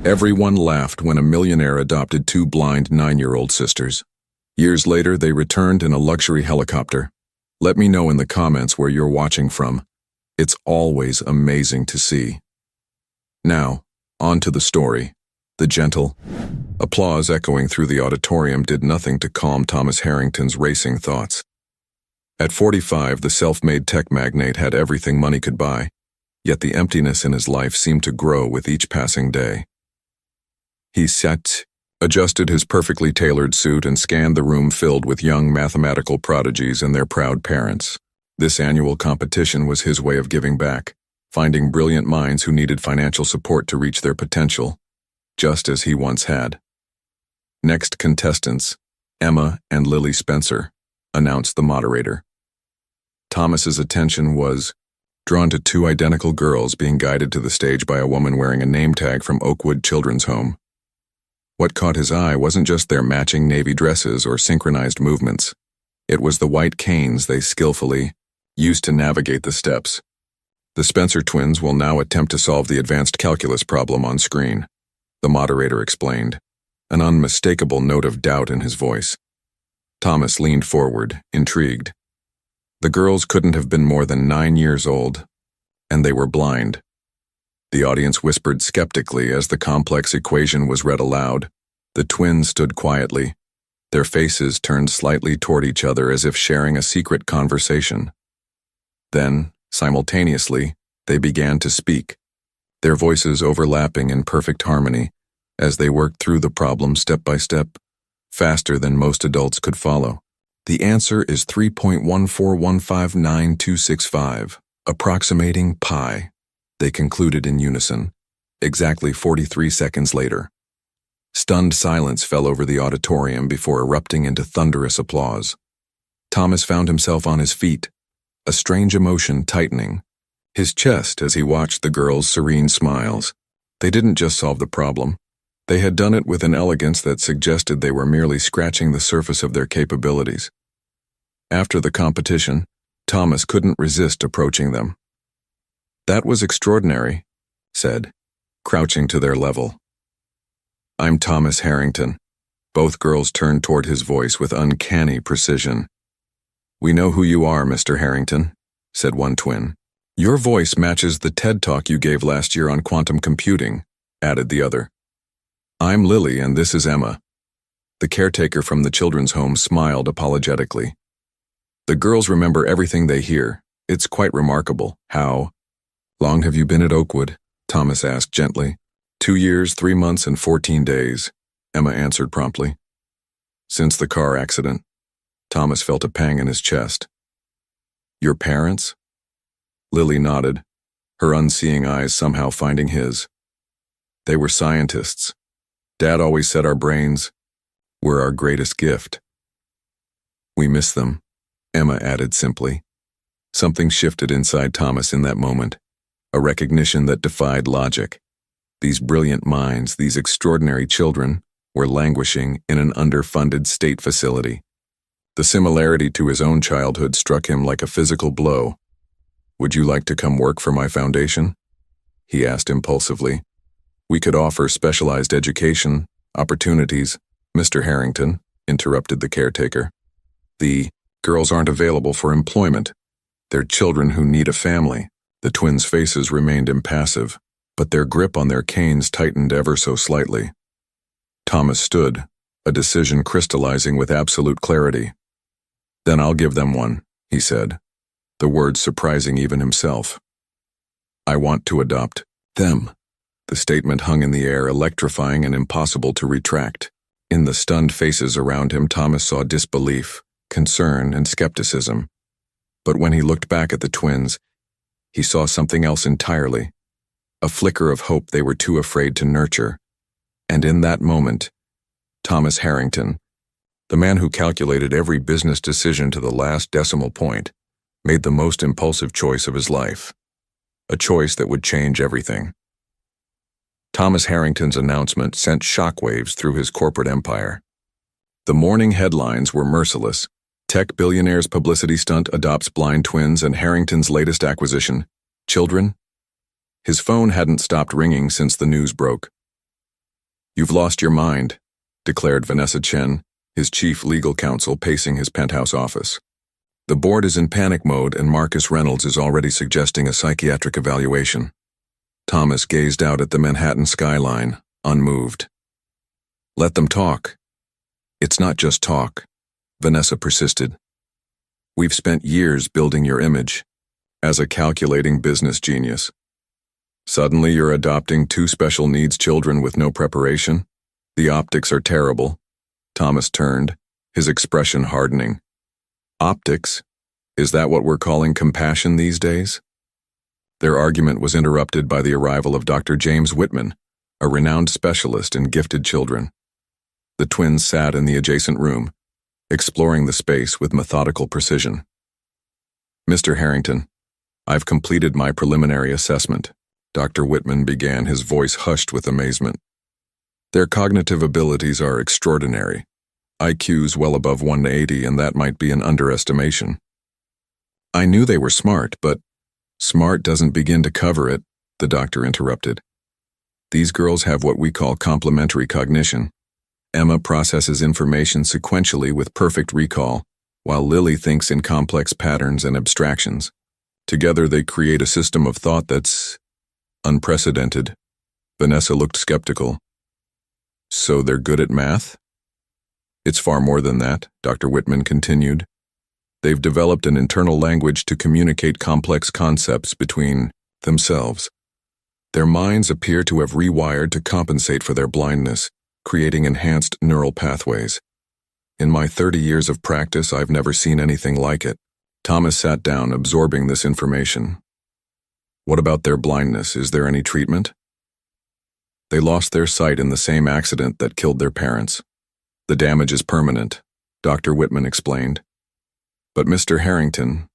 Everyone laughed when a millionaire adopted two blind 9-year-old sisters. Years later, they returned in a luxury helicopter. Let me know in the comments where you're watching from. It's always amazing to see. Now, on to the story. The gentle applause echoing through the auditorium did nothing to calm Thomas Harrington's racing thoughts. At 45, the self-made tech magnate had everything money could buy, yet the emptiness in his life seemed to grow with each passing day. He sat, adjusted his perfectly tailored suit, and scanned the room filled with young mathematical prodigies and their proud parents. This annual competition was his way of giving back, finding brilliant minds who needed financial support to reach their potential, just as he once had. Next contestants, Emma and Lily Spencer, announced the moderator. Thomas's attention was drawn to two identical girls being guided to the stage by a woman wearing a name tag from Oakwood Children's Home. What caught his eye wasn't just their matching navy dresses or synchronized movements. It was the white canes they skillfully used to navigate the steps. The Spencer twins will now attempt to solve the advanced calculus problem on screen, the moderator explained, an unmistakable note of doubt in his voice. Thomas leaned forward, intrigued. The girls couldn't have been more than 9 years old, and they were blind. The audience whispered skeptically as the complex equation was read aloud. The twins stood quietly, their faces turned slightly toward each other as if sharing a secret conversation. Then, simultaneously, they began to speak, their voices overlapping in perfect harmony as they worked through the problem step by step, faster than most adults could follow. The answer is 3.14159.265, approximating pi, they concluded in unison, exactly 43 seconds later. Stunned silence fell over the auditorium before erupting into thunderous applause. Thomas found himself on his feet, a strange emotion tightening his chest as he watched the girls' serene smiles. They didn't just solve the problem. They had done it with an elegance that suggested they were merely scratching the surface of their capabilities. After the competition, Thomas couldn't resist approaching them. "That was extraordinary," said, crouching to their level. "I'm Thomas Harrington." Both girls turned toward his voice with uncanny precision. "We know who you are, Mr. Harrington," said one twin. "Your voice matches the TED Talk you gave last year on quantum computing," added the other. "I'm Lily and this is Emma." The caretaker from the children's home smiled apologetically. "The girls remember everything they hear. It's quite remarkable. How long have you been at Oakwood?" Thomas asked gently. 2 years, 3 months, and 14 days, Emma answered promptly. "Since the car accident." Thomas felt a pang in his chest. "Your parents?" Lily nodded, her unseeing eyes somehow finding his. "They were scientists. Dad always said our brains were our greatest gift." "We miss them," Emma added simply. Something shifted inside Thomas in that moment, a recognition that defied logic. These brilliant minds, these extraordinary children, were languishing in an underfunded state facility. The similarity to his own childhood struck him like a physical blow. "Would you like to come work for my foundation?" he asked impulsively. "We could offer specialized education, opportunities." "Mr. Harrington," interrupted the caretaker. "The girls aren't available for employment. They're children who need a family." The twins' faces remained impassive, but their grip on their canes tightened ever so slightly. Thomas stood, a decision crystallizing with absolute clarity. "Then I'll give them one," he said, the words surprising even himself. "I want to adopt them." The statement hung in the air, electrifying and impossible to retract. In the stunned faces around him, Thomas saw disbelief, concern, and skepticism. But when he looked back at the twins, he saw something else entirely, a flicker of hope they were too afraid to nurture. And in that moment, Thomas Harrington, the man who calculated every business decision to the last decimal point, made the most impulsive choice of his life, a choice that would change everything. Thomas Harrington's announcement sent shockwaves through his corporate empire. The morning headlines were merciless. Tech billionaire's publicity stunt adopts blind twins, and Harrington's latest acquisition, children. His phone hadn't stopped ringing since the news broke. "You've lost your mind," declared Vanessa Chen, his chief legal counsel, pacing his penthouse office. "The board is in panic mode and Marcus Reynolds is already suggesting a psychiatric evaluation." Thomas gazed out at the Manhattan skyline, unmoved. "Let them talk." "It's not just talk," Vanessa persisted. "We've spent years building your image as a calculating business genius. Suddenly you're adopting two special needs children with no preparation? The optics are terrible." Thomas turned, his expression hardening. "Optics? Is that what we're calling compassion these days?" Their argument was interrupted by the arrival of Dr. James Whitman, a renowned specialist in gifted children. The twins sat in the adjacent room, exploring the space with methodical precision. "Mr. Harrington, I've completed my preliminary assessment," Dr. Whitman began, his voice hushed with amazement. "Their cognitive abilities are extraordinary. IQs well above 180, and that might be an underestimation." "I knew they were smart, but smart doesn't begin to cover it," the doctor interrupted. "These girls have what we call complementary cognition. Emma processes information sequentially with perfect recall, while Lily thinks in complex patterns and abstractions. Together they create a system of thought that's unprecedented." Vanessa looked skeptical. "So they're good at math?" "It's far more than that," Dr. Whitman continued. "They've developed an internal language to communicate complex concepts between themselves. Their minds appear to have rewired to compensate for their blindness, creating enhanced neural pathways. In my 30 years of practice, I've never seen anything like it." Thomas sat down, absorbing this information. "What about their blindness? Is there any treatment?" "They lost their sight in the same accident that killed their parents. The damage is permanent," Dr. Whitman explained. "But Mr. Harrington,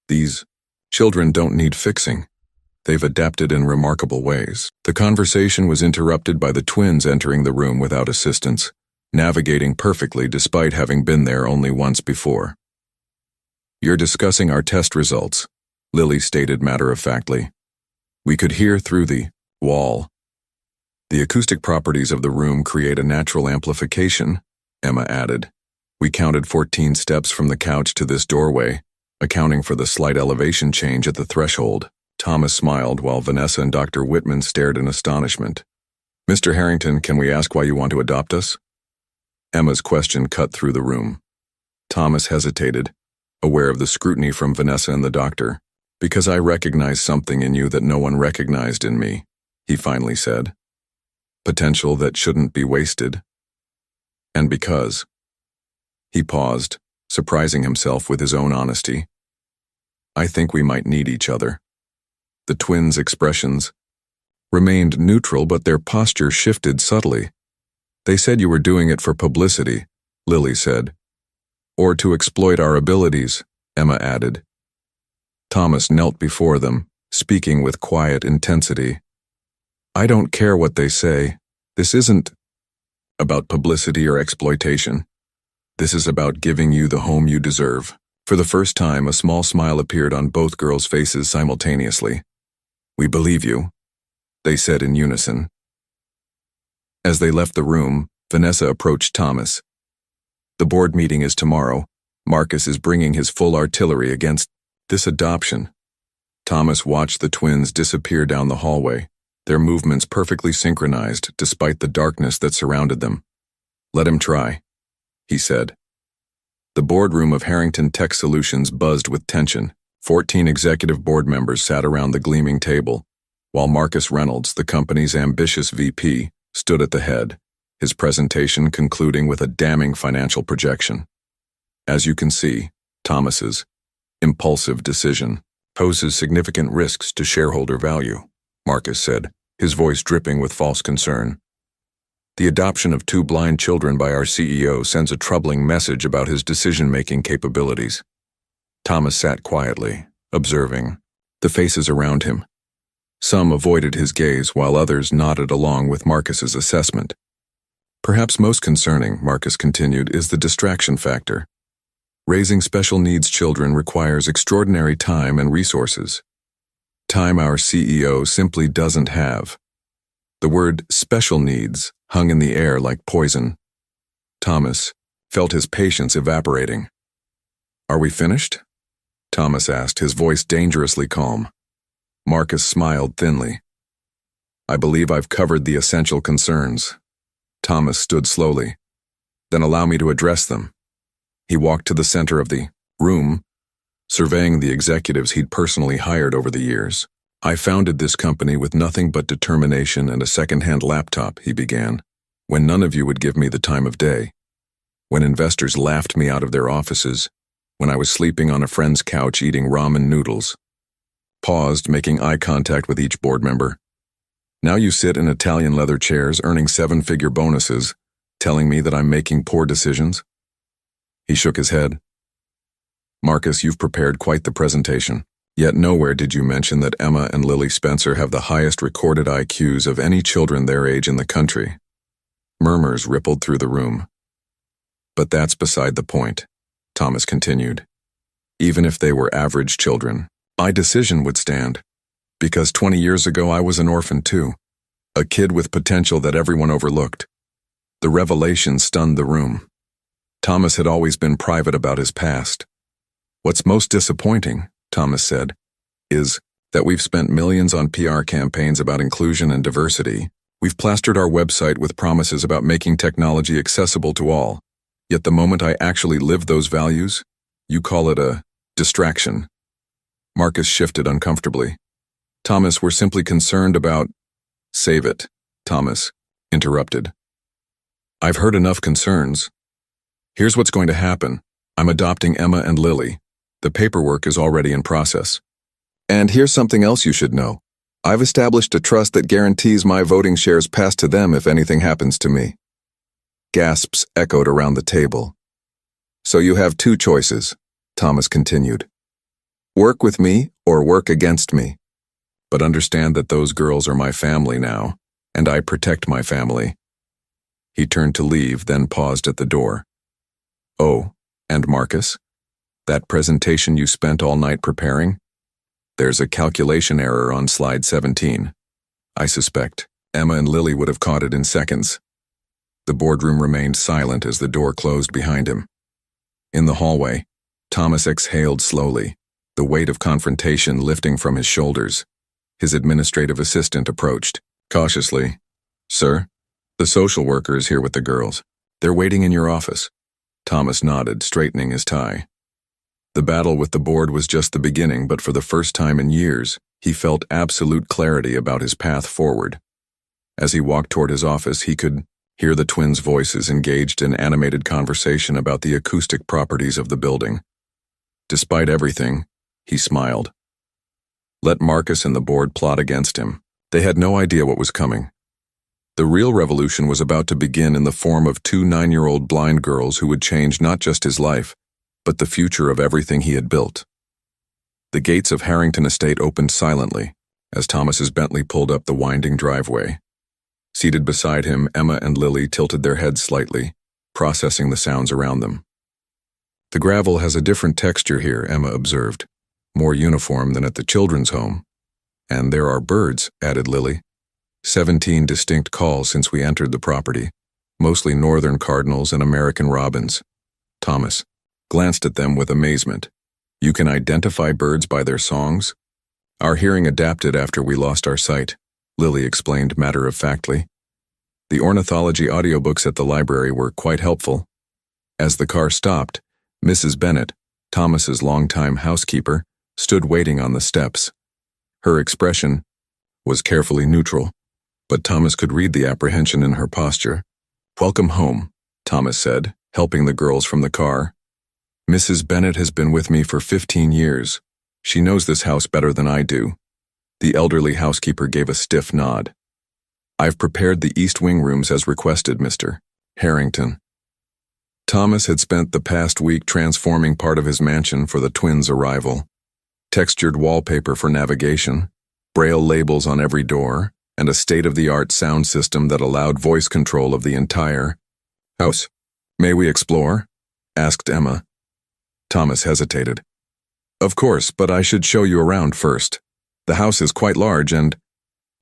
these children don't need fixing. They've adapted in remarkable ways." The conversation was interrupted by the twins entering the room without assistance, navigating perfectly despite having been there only once before. "You're discussing our test results," Lily stated matter-of-factly. "We could hear through the wall. The acoustic properties of the room create a natural amplification," Emma added. "We counted 14 steps from the couch to this doorway, accounting for the slight elevation change at the threshold." Thomas smiled while Vanessa and Dr. Whitman stared in astonishment. "Mr. Harrington, can we ask why you want to adopt us?" Emma's question cut through the room. Thomas hesitated, aware of the scrutiny from Vanessa and the doctor. "Because I recognize something in you that no one recognized in me," he finally said. "Potential that shouldn't be wasted. And because—" He paused, surprising himself with his own honesty. "I think we might need each other." The twins' expressions remained neutral, but their posture shifted subtly. "They said you were doing it for publicity," Lily said. "Or to exploit our abilities," Emma added. Thomas knelt before them, speaking with quiet intensity. "I don't care what they say. This isn't about publicity or exploitation. This is about giving you the home you deserve." For the first time, a small smile appeared on both girls' faces simultaneously. "We believe you," they said in unison. As they left the room, Vanessa approached Thomas. "The board meeting is tomorrow. Marcus is bringing his full artillery against this adoption." Thomas watched the twins disappear down the hallway, their movements perfectly synchronized despite the darkness that surrounded them. "Let him try," he said. The boardroom of Harrington Tech Solutions buzzed with tension. 14 executive board members sat around the gleaming table, while Marcus Reynolds, the company's ambitious VP, stood at the head, his presentation concluding with a damning financial projection. "As you can see, Thomas's impulsive decision poses significant risks to shareholder value," Marcus said, his voice dripping with false concern. "The adoption of 2 blind children by our CEO sends a troubling message about his decision-making capabilities." Thomas sat quietly, observing the faces around him. Some avoided his gaze while others nodded along with Marcus's assessment. "Perhaps most concerning," Marcus continued, "is the distraction factor. Raising special needs children requires extraordinary time and resources. Time our CEO simply doesn't have." The word special needs hung in the air like poison. Thomas felt his patience evaporating. Are we finished? Thomas asked, his voice dangerously calm. Marcus smiled thinly. I believe I've covered the essential concerns. Thomas stood slowly. Then allow me to address them. He walked to the center of the room, surveying the executives he'd personally hired over the years. I founded this company with nothing but determination and a second-hand laptop, he began, when none of you would give me the time of day. When investors laughed me out of their offices, when I was sleeping on a friend's couch eating ramen noodles. Paused, making eye contact with each board member. Now you sit in Italian leather chairs earning seven-figure bonuses, telling me that I'm making poor decisions? He shook his head. Marcus, you've prepared quite the presentation. Yet nowhere did you mention that Emma and Lily Spencer have the highest recorded IQs of any children their age in the country. Murmurs rippled through the room. But that's beside the point, Thomas continued. Even if they were average children, my decision would stand. Because 20 years ago I was an orphan too, a kid with potential that everyone overlooked. The revelation stunned the room. Thomas had always been private about his past. What's most disappointing, Thomas said, is that we've spent millions on PR campaigns about inclusion and diversity. We've plastered our website with promises about making technology accessible to all. Yet the moment I actually live those values, you call it a distraction. Marcus shifted uncomfortably. Thomas, we're simply concerned about— Save it, Thomas interrupted. I've heard enough concerns. Here's what's going to happen. I'm adopting Emma and Lily. The paperwork is already in process. And here's something else you should know. I've established a trust that guarantees my voting shares pass to them if anything happens to me. Gasps echoed around the table. So you have two choices, Thomas continued. Work with me or work against me. But understand that those girls are my family now, and I protect my family. He turned to leave, then paused at the door. Oh, and Marcus? That presentation you spent all night preparing? There's a calculation error on slide 17. I suspect Emma and Lily would have caught it in seconds. The boardroom remained silent as the door closed behind him. In the hallway, Thomas exhaled slowly, the weight of confrontation lifting from his shoulders. His administrative assistant approached, cautiously. Sir, the social worker is here with the girls. They're waiting in your office. Thomas nodded, straightening his tie. The battle with the board was just the beginning, but for the first time in years, he felt absolute clarity about his path forward. As he walked toward his office, he could hear the twins' voices engaged in animated conversation about the acoustic properties of the building. Despite everything, he smiled. Let Marcus and the board plot against him. They had no idea what was coming. The real revolution was about to begin in the form of two 9-year-old blind girls who would change not just his life, but the future of everything he had built. The gates of Harrington Estate opened silently as Thomas's Bentley pulled up the winding driveway. Seated beside him, Emma and Lily tilted their heads slightly, processing the sounds around them. The gravel has a different texture here, Emma observed, more uniform than at the children's home. And there are birds, added Lily. 17 distinct calls since we entered the property, mostly northern cardinals and American robins. Thomas glanced at them with amazement. You can identify birds by their songs? Our hearing adapted after we lost our sight, Lily explained matter-of-factly. The ornithology audiobooks at the library were quite helpful. As the car stopped, Mrs. Bennett, Thomas's longtime housekeeper, stood waiting on the steps. Her expression was carefully neutral, but Thomas could read the apprehension in her posture. Welcome home, Thomas said, helping the girls from the car. Mrs. Bennett has been with me for 15 years. She knows this house better than I do. The elderly housekeeper gave a stiff nod. I've prepared the East Wing rooms as requested, Mr. Harrington. Thomas had spent the past week transforming part of his mansion for the twins' arrival. Textured wallpaper for navigation, braille labels on every door, and a state-of-the-art sound system that allowed voice control of the entire house. May we explore? Asked Emma. Thomas hesitated. Of course, but I should show you around first. The house is quite large and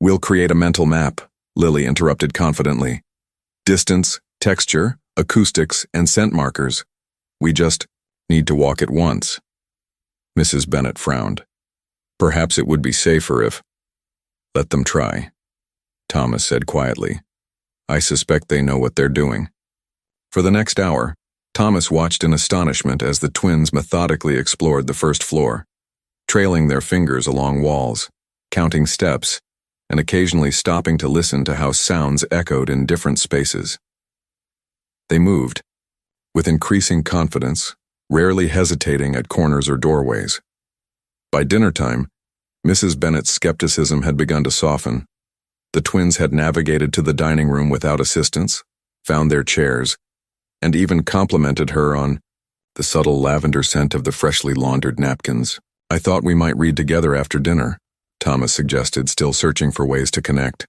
we'll create a mental map, Lily interrupted confidently. Distance, texture, acoustics, and scent markers. We just need to walk it once. Mrs. Bennet frowned. Perhaps it would be safer if... Let them try, Thomas said quietly. I suspect they know what they're doing. For the next hour, Thomas watched in astonishment as the twins methodically explored the first floor, trailing their fingers along walls, counting steps, and occasionally stopping to listen to how sounds echoed in different spaces. They moved, with increasing confidence, rarely hesitating at corners or doorways. By dinner time, Mrs. Bennet's skepticism had begun to soften. The twins had navigated to the dining room without assistance, found their chairs, and even complimented her on the subtle lavender scent of the freshly laundered napkins. I thought we might read together after dinner, Thomas suggested, still searching for ways to connect.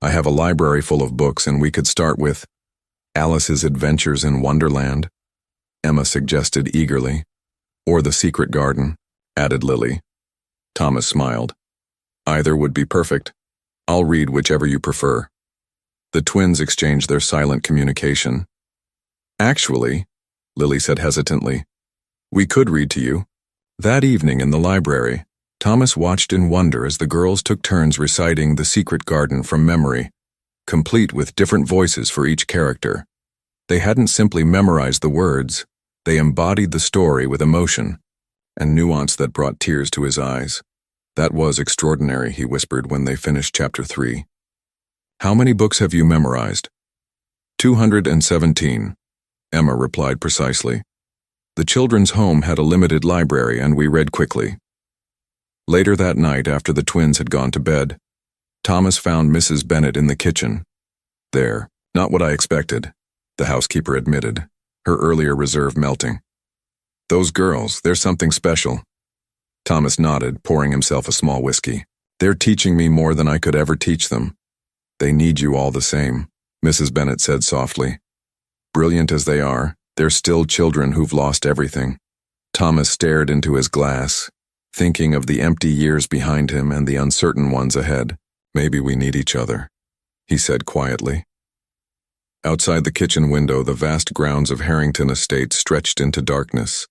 I have a library full of books, and we could start with Alice's Adventures in Wonderland, Emma suggested eagerly. Or The Secret Garden, added Lily. Thomas smiled. Either would be perfect. I'll read whichever you prefer. The twins exchanged their silent communication. Actually, Lily said hesitantly, we could read to you. That evening in the library, Thomas watched in wonder as the girls took turns reciting The Secret Garden from memory, complete with different voices for each character. They hadn't simply memorized the words, they embodied the story with emotion and nuance that brought tears to his eyes. That was extraordinary, he whispered when they finished chapter 3. How many books have you memorized? 217, Emma replied precisely. The children's home had a limited library, and we read quickly. Later that night, after the twins had gone to bed, Thomas found Mrs. Bennet in the kitchen. There, not what I expected, the housekeeper admitted, her earlier reserve melting. Those girls, they're something special. Thomas nodded, pouring himself a small whiskey. They're teaching me more than I could ever teach them. They need you all the same, Mrs. Bennet said softly. Brilliant as they are, they're still children who've lost everything. Thomas stared into his glass, thinking of the empty years behind him and the uncertain ones ahead. Maybe we need each other, he said quietly. Outside the kitchen window, the vast grounds of Harrington Estate stretched into darkness,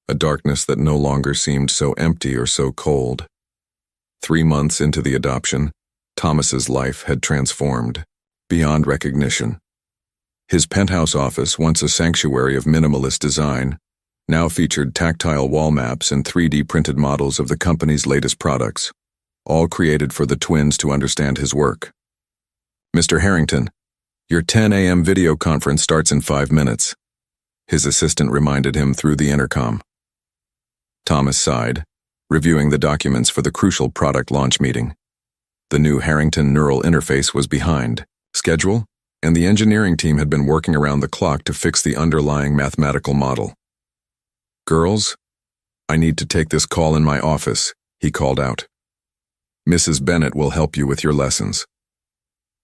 a darkness that no longer seemed so empty or so cold. 3 months into the adoption, Thomas's life had transformed, beyond recognition. His penthouse office, once a sanctuary of minimalist design, now featured tactile wall maps and 3D printed models of the company's latest products, all created for the twins to understand his work. Mr. Harrington, your 10 a.m. video conference starts in 5 minutes, his assistant reminded him through the intercom. Thomas sighed, reviewing the documents for the crucial product launch meeting. The new Harrington neural interface was behind schedule, and the engineering team had been working around the clock to fix the underlying mathematical model. Girls, I need to take this call in my office, he called out. Mrs. Bennet will help you with your lessons.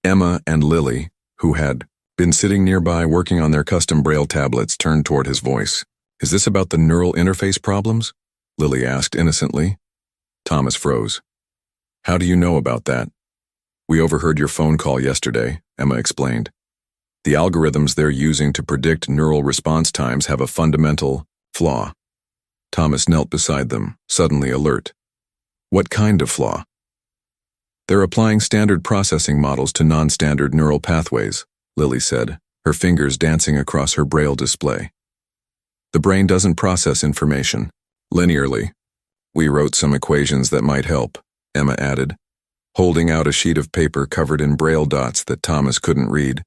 Emma and Lily, who had been sitting nearby working on their custom Braille tablets, turned toward his voice. Is this about the neural interface problems? Lily asked innocently. Thomas froze. How do you know about that? We overheard your phone call yesterday, Emma explained. The algorithms they're using to predict neural response times have a fundamental flaw. Thomas knelt beside them, suddenly alert. What kind of flaw? They're applying standard processing models to non-standard neural pathways, Lily said, her fingers dancing across her Braille display. The brain doesn't process information linearly. We wrote some equations that might help, Emma added, holding out a sheet of paper covered in Braille dots that Thomas couldn't read.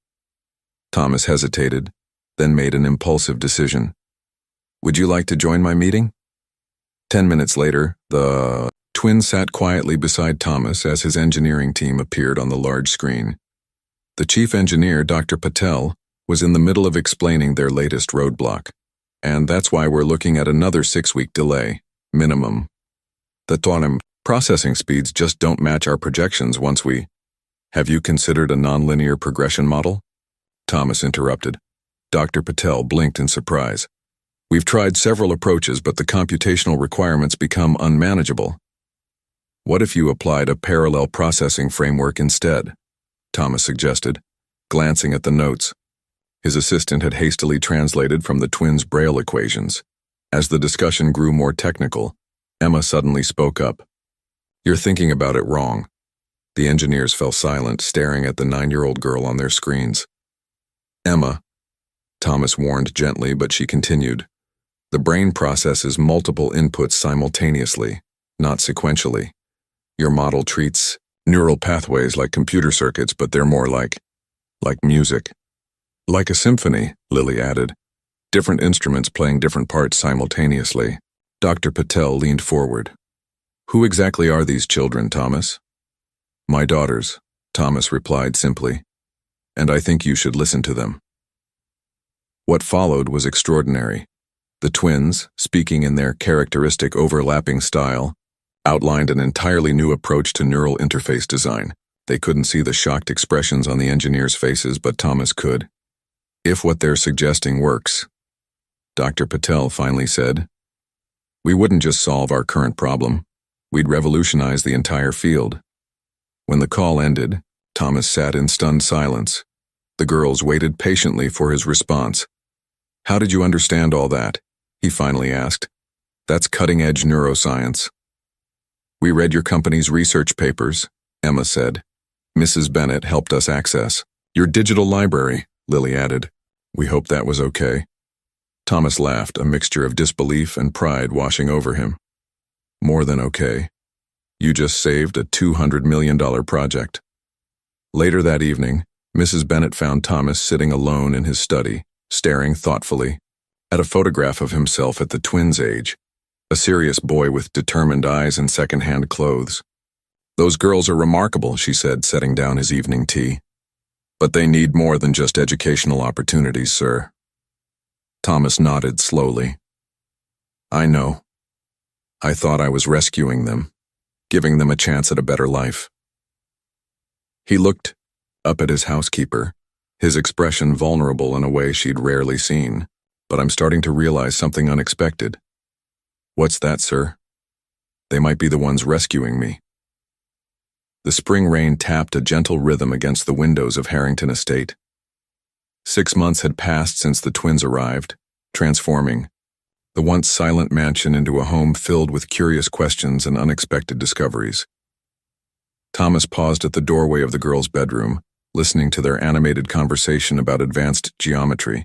Thomas hesitated, then made an impulsive decision. Would you like to join my meeting? 10 minutes later, the twins sat quietly beside Thomas as his engineering team appeared on the large screen. The chief engineer, Dr. Patel, was in the middle of explaining their latest roadblock. And that's why we're looking at another 6-week delay, minimum. The quantum processing speeds just don't match our projections once we... Have you considered a nonlinear progression model? Thomas interrupted. Dr. Patel blinked in surprise. We've tried several approaches, but the computational requirements become unmanageable. What if you applied a parallel processing framework instead? Thomas suggested, glancing at the notes. His assistant had hastily translated from the twins' Braille equations. As the discussion grew more technical, Emma suddenly spoke up. "You're thinking about it wrong." The engineers fell silent, staring at the 9-year-old girl on their screens. "Emma," Thomas warned gently, but she continued. "The brain processes multiple inputs simultaneously, not sequentially. Your model treats neural pathways like computer circuits, but they're more like music." "Like a symphony," Lily added. "Different instruments playing different parts simultaneously." Dr. Patel leaned forward. "Who exactly are these children, Thomas?" "My daughters," Thomas replied simply. "And I think you should listen to them." What followed was extraordinary. The twins, speaking in their characteristic overlapping style, outlined an entirely new approach to neural interface design. They couldn't see the shocked expressions on the engineers' faces, but Thomas could. "If what they're suggesting works," Dr. Patel finally said, "we wouldn't just solve our current problem, we'd revolutionize the entire field." When the call ended, Thomas sat in stunned silence. The girls waited patiently for his response. "How did you understand all that?" he finally asked. "That's cutting-edge neuroscience." "We read your company's research papers," Emma said. "Mrs. Bennett helped us access your digital library," Lily added. "We hope that was okay." Thomas laughed, a mixture of disbelief and pride washing over him. "More than okay. You just saved a $200 million project." Later that evening, Mrs. Bennett found Thomas sitting alone in his study, staring thoughtfully at a photograph of himself at the twins' age, a serious boy with determined eyes and second-hand clothes. "Those girls are remarkable," she said, setting down his evening tea. "But they need more than just educational opportunities, sir." Thomas nodded slowly. "I know. I thought I was rescuing them, giving them a chance at a better life." He looked up at his housekeeper, his expression vulnerable in a way she'd rarely seen. "But I'm starting to realize something unexpected." "What's that, sir?" "They might be the ones rescuing me." The spring rain tapped a gentle rhythm against the windows of Harrington Estate. 6 months had passed since the twins arrived, transforming the once silent mansion into a home filled with curious questions and unexpected discoveries. Thomas paused at the doorway of the girls' bedroom, listening to their animated conversation about advanced geometry.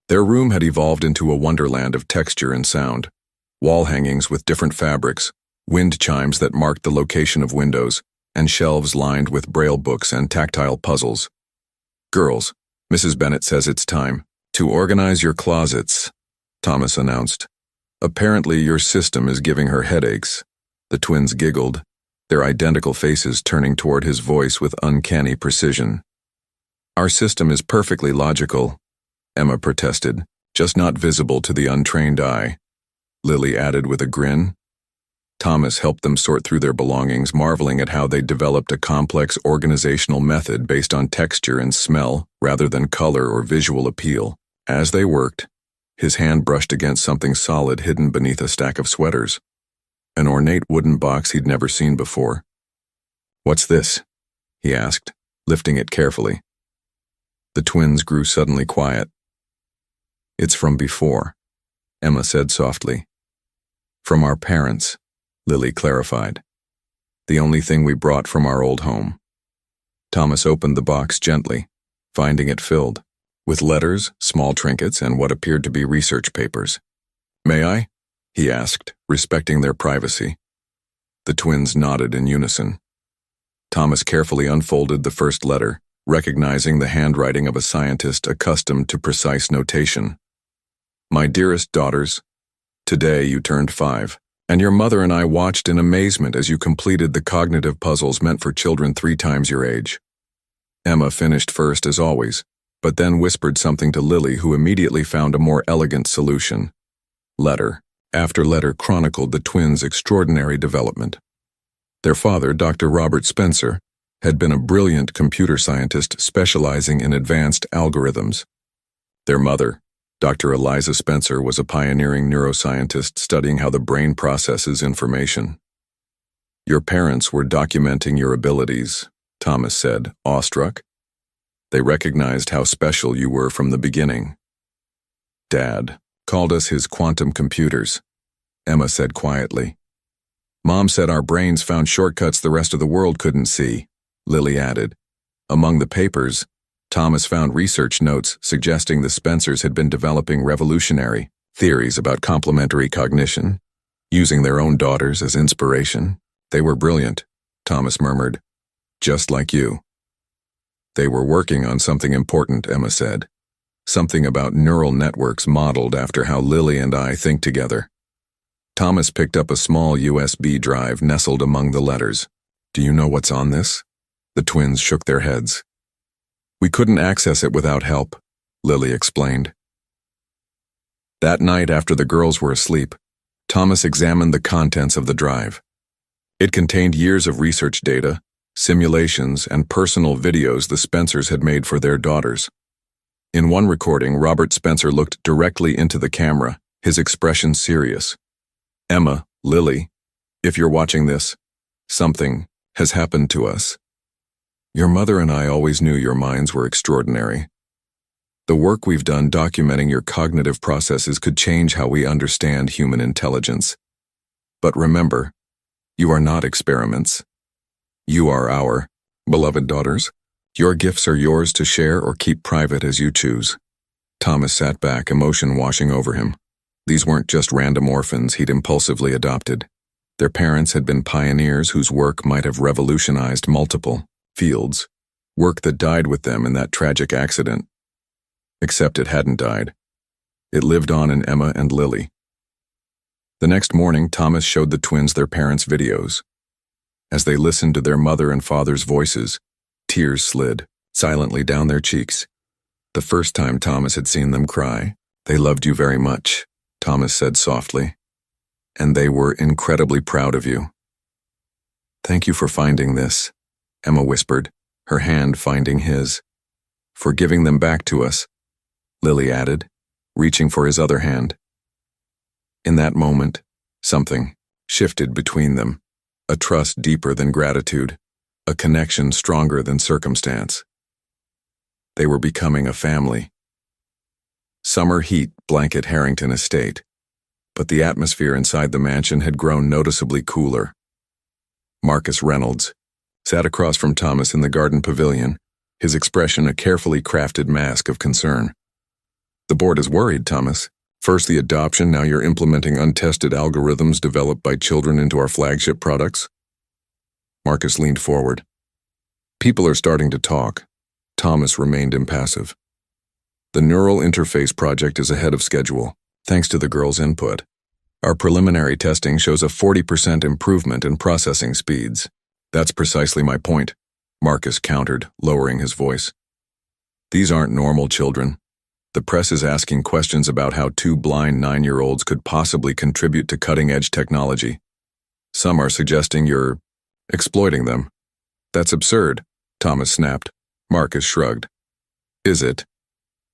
Their room had evolved into a wonderland of texture and sound. Wall hangings with different fabrics, wind chimes that marked the location of windows, and shelves lined with Braille books and tactile puzzles. "Girls, Mrs. Bennett says it's time to organize your closets," Thomas announced. "Apparently your system is giving her headaches." The twins giggled, their identical faces turning toward his voice with uncanny precision. "Our system is perfectly logical," Emma protested, "just not visible to the untrained eye," Lily added with a grin. Thomas helped them sort through their belongings, marveling at how they developed a complex organizational method based on texture and smell rather than color or visual appeal. As they worked, his hand brushed against something solid hidden beneath a stack of sweaters, an ornate wooden box he'd never seen before. "What's this?" he asked, lifting it carefully. The twins grew suddenly quiet. "It's from before," Emma said softly. "From our parents," Lily clarified. "The only thing we brought from our old home." Thomas opened the box gently, finding it filled with letters, small trinkets, and what appeared to be research papers. "May I?" he asked, respecting their privacy. The twins nodded in unison. Thomas carefully unfolded the first letter, recognizing the handwriting of a scientist accustomed to precise notation. "My dearest daughters, today you turned 5. And your mother and I watched in amazement as you completed the cognitive puzzles meant for children 3 times your age." Emma finished first as always, but then whispered something to Lily, who immediately found a more elegant solution. Letter after letter chronicled the twins' extraordinary development. Their father, Dr. Robert Spencer, had been a brilliant computer scientist specializing in advanced algorithms. Their mother, Dr. Eliza Spencer, was a pioneering neuroscientist studying how the brain processes information. "Your parents were documenting your abilities," Thomas said, awestruck. They recognized how special you were from the beginning. Dad called us his quantum computers, Emma said quietly. Mom said our brains found shortcuts the rest of the world couldn't see, Lily added. Among the papers, Thomas found research notes suggesting the Spencers had been developing revolutionary theories about complementary cognition, using their own daughters as inspiration. They were brilliant, Thomas murmured. Just like you. They were working on something important, Emma said. Something about neural networks modeled after how Lily and I think together. Thomas picked up a small USB drive nestled among the letters. Do you know what's on this? The twins shook their heads. We couldn't access it without help, Lily explained. That night after the girls were asleep, Thomas examined the contents of the drive. It contained years of research data, simulations, and personal videos the Spencers had made for their daughters. In one recording, Robert Spencer looked directly into the camera, his expression serious. Emma, Lily, if you're watching this, something has happened to us. Your mother and I always knew your minds were extraordinary. The work we've done documenting your cognitive processes could change how we understand human intelligence. But remember, you are not experiments. You are our beloved daughters. Your gifts are yours to share or keep private as you choose. Thomas sat back, emotion washing over him. These weren't just random orphans he'd impulsively adopted. Their parents had been pioneers whose work might have revolutionized multiple fields, work that died with them in that tragic accident. Except it hadn't died. It lived on in Emma and Lily. The next morning, Thomas showed the twins their parents' videos. As they listened to their mother and father's voices, tears slid silently down their cheeks. The first time Thomas had seen them cry. They loved you very much, Thomas said softly. And they were incredibly proud of you. Thank you for finding this, Emma whispered, her hand finding his. For giving them back to us, Lily added, reaching for his other hand. In that moment, something shifted between them, a trust deeper than gratitude, a connection stronger than circumstance. They were becoming a family. Summer heat blanketed Harrington Estate, but the atmosphere inside the mansion had grown noticeably cooler. Marcus Reynolds sat across from Thomas in the garden pavilion, his expression a carefully crafted mask of concern. The board is worried, Thomas. First the adoption, now you're implementing untested algorithms developed by children into our flagship products? Marcus leaned forward. People are starting to talk. Thomas remained impassive. The neural interface project is ahead of schedule, thanks to the girls' input. Our preliminary testing shows a 40% improvement in processing speeds. That's precisely my point, Marcus countered, lowering his voice. These aren't normal children. The press is asking questions about how two blind 9-year-olds could possibly contribute to cutting-edge technology. Some are suggesting you're exploiting them. That's absurd, Thomas snapped. Marcus shrugged. Is it?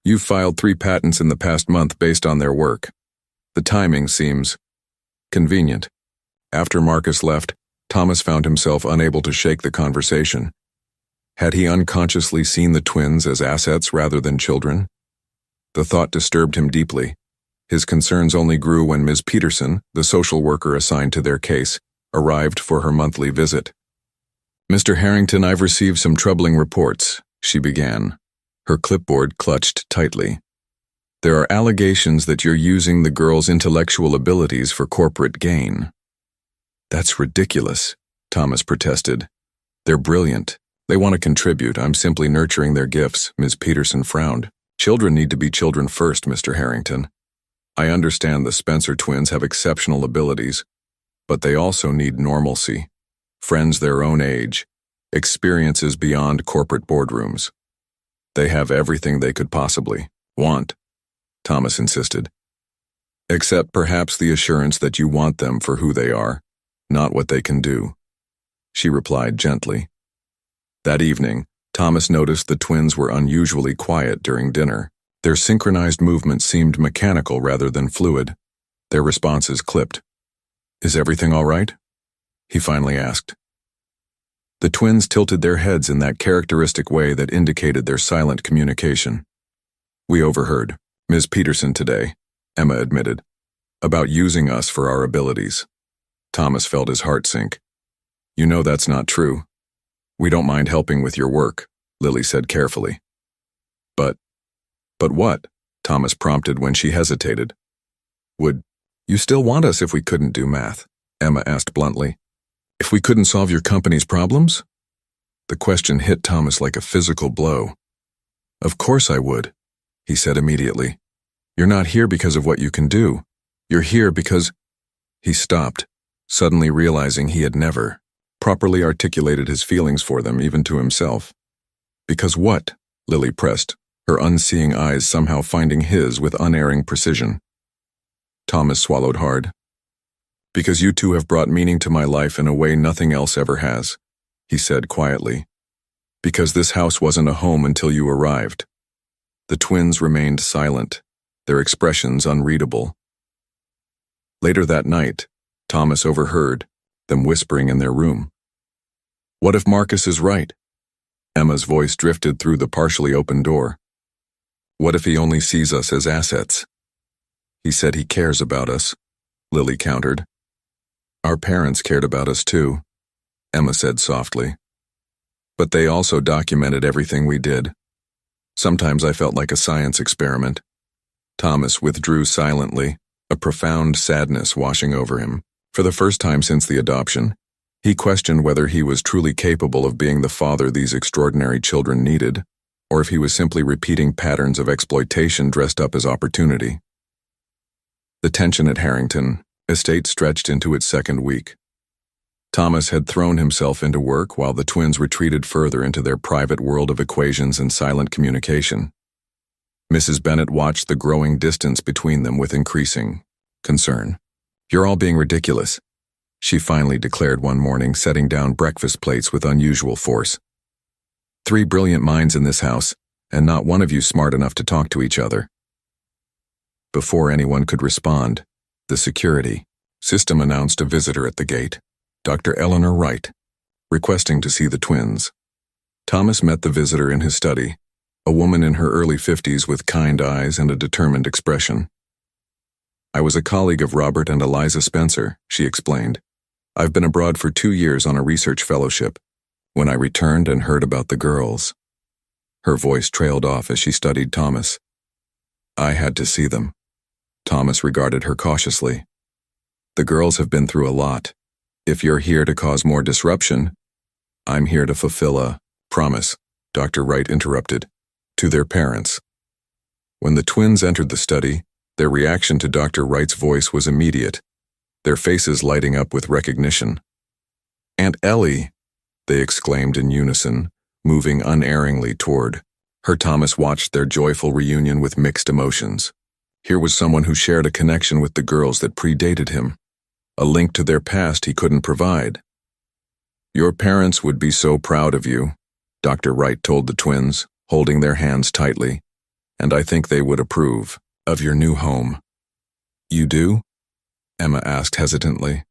You've filed 3 patents in the past month based on their work. The timing seems convenient. After Marcus left, Thomas found himself unable to shake the conversation. Had he unconsciously seen the twins as assets rather than children? The thought disturbed him deeply. His concerns only grew when Ms. Peterson, the social worker assigned to their case, arrived for her monthly visit. Mr. Harrington, I've received some troubling reports, she began, her clipboard clutched tightly. There are allegations that you're using the girls' intellectual abilities for corporate gain. That's ridiculous, Thomas protested. They're brilliant. They want to contribute. I'm simply nurturing their gifts, Ms. Peterson frowned. Children need to be children first, Mr. Harrington. I understand the Spencer twins have exceptional abilities, but they also need normalcy, friends their own age, experiences beyond corporate boardrooms. They have everything they could possibly want, Thomas insisted. Except perhaps the assurance that you want them for who they are, not what they can do, she replied gently. That evening, Thomas noticed the twins were unusually quiet during dinner. Their synchronized movements seemed mechanical rather than fluid. Their responses clipped. Is everything all right? He finally asked. The twins tilted their heads in that characteristic way that indicated their silent communication. "We overheard Ms. Peterson today," Emma admitted, "about using us for our abilities." Thomas felt his heart sink. "You know that's not true. We don't mind helping with your work," Lily said carefully. But what?" Thomas prompted when she hesitated. "Would you still want us if we couldn't do math?" Emma asked bluntly. "If we couldn't solve your company's problems?" The question hit Thomas like a physical blow. "Of course I would," he said immediately. "You're not here because of what you can do. You're here because—" He stopped, suddenly realizing he had never properly articulated his feelings for them, even to himself. "Because what?" Lily pressed, her unseeing eyes somehow finding his with unerring precision. Thomas swallowed hard. "Because you two have brought meaning to my life in a way nothing else ever has," he said quietly. "Because this house wasn't a home until you arrived." The twins remained silent, their expressions unreadable. Later that night, Thomas overheard them whispering in their room. "What if Marcus is right?" Emma's voice drifted through the partially open door. "What if he only sees us as assets?" "He said he cares about us," Lily countered. "Our parents cared about us too," Emma said softly. "But they also documented everything we did. Sometimes I felt like a science experiment." Thomas withdrew silently, a profound sadness washing over him. For the first time since the adoption, he questioned whether he was truly capable of being the father these extraordinary children needed, or if he was simply repeating patterns of exploitation dressed up as opportunity. The tension at Harrington estate stretched into its second week. Thomas had thrown himself into work while the twins retreated further into their private world of equations and silent communication. Mrs. Bennet watched the growing distance between them with increasing concern. "You're all being ridiculous," she finally declared one morning, setting down breakfast plates with unusual force. "3 brilliant minds in this house, and not one of you smart enough to talk to each other." Before anyone could respond, the security system announced a visitor at the gate, Dr. Eleanor Wright, requesting to see the twins. Thomas met the visitor in his study, a woman in her early 50s with kind eyes and a determined expression. "I was a colleague of Robert and Eliza Spencer," she explained. "I've been abroad for 2 years on a research fellowship. When I returned and heard about the girls—" Her voice trailed off as she studied Thomas. "I had to see them." Thomas regarded her cautiously. "The girls have been through a lot. If you're here to cause more disruption—" "I'm here to fulfill a promise," Dr. Wright interrupted, "to their parents." When the twins entered the study, their reaction to Dr. Wright's voice was immediate, their faces lighting up with recognition. "Aunt Ellie!" they exclaimed in unison, moving unerringly toward her. Thomas watched their joyful reunion with mixed emotions. Here was someone who shared a connection with the girls that predated him, a link to their past he couldn't provide. "Your parents would be so proud of you," Dr. Wright told the twins, holding their hands tightly, "and I think they would approve of your new home." "You do?" Emma asked hesitantly.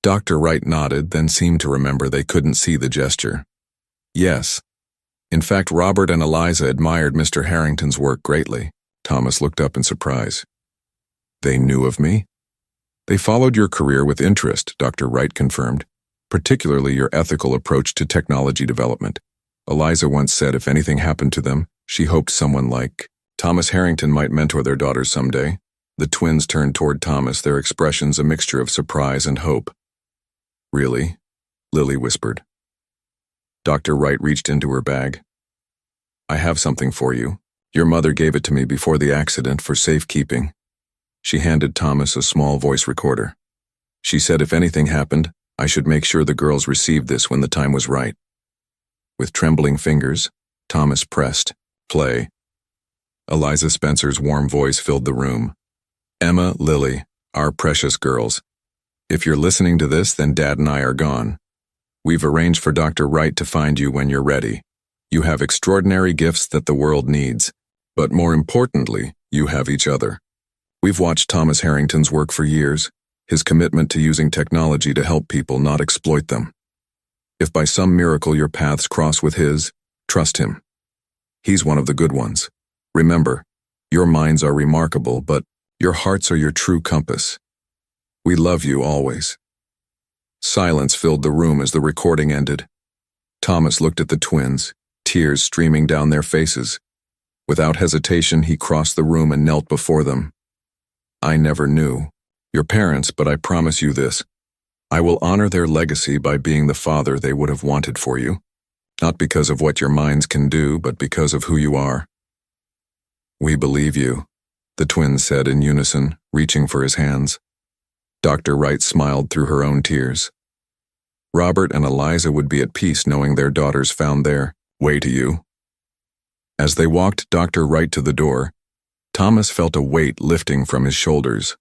Dr. Wright nodded, then seemed to remember they couldn't see the gesture. "Yes. In fact, Robert and Eliza admired Mr. Harrington's work greatly." Thomas looked up in surprise. "They knew of me?" "They followed your career with interest," Dr. Wright confirmed, "particularly your ethical approach to technology development. Eliza once said if anything happened to them, she hoped someone like Thomas Harrington might mentor their daughters someday." The twins turned toward Thomas, their expressions a mixture of surprise and hope. "Really?" Lily whispered. Dr. Wright reached into her bag. "I have something for you. Your mother gave it to me before the accident for safekeeping." She handed Thomas a small voice recorder. "She said if anything happened, I should make sure the girls received this when the time was right." With trembling fingers, Thomas pressed play. Eliza Spencer's warm voice filled the room. "Emma, Lily, our precious girls. If you're listening to this, then Dad and I are gone. We've arranged for Dr. Wright to find you when you're ready. You have extraordinary gifts that the world needs, but more importantly, you have each other. We've watched Thomas Harrington's work for years, his commitment to using technology to help people, not exploit them. If by some miracle your paths cross with his, trust him. He's one of the good ones. Remember, your minds are remarkable, but your hearts are your true compass. We love you always." Silence filled the room as the recording ended. Thomas looked at the twins, tears streaming down their faces. Without hesitation, he crossed the room and knelt before them. "I never knew your parents, but I promise you this. I will honor their legacy by being the father they would have wanted for you, not because of what your minds can do, but because of who you are." "We believe you," the twins said in unison, reaching for his hands. Dr. Wright smiled through her own tears. Robert and Eliza would be at peace knowing their daughters found their way to you. As they walked Dr. Wright to the door, Thomas felt a weight lifting from his shoulders.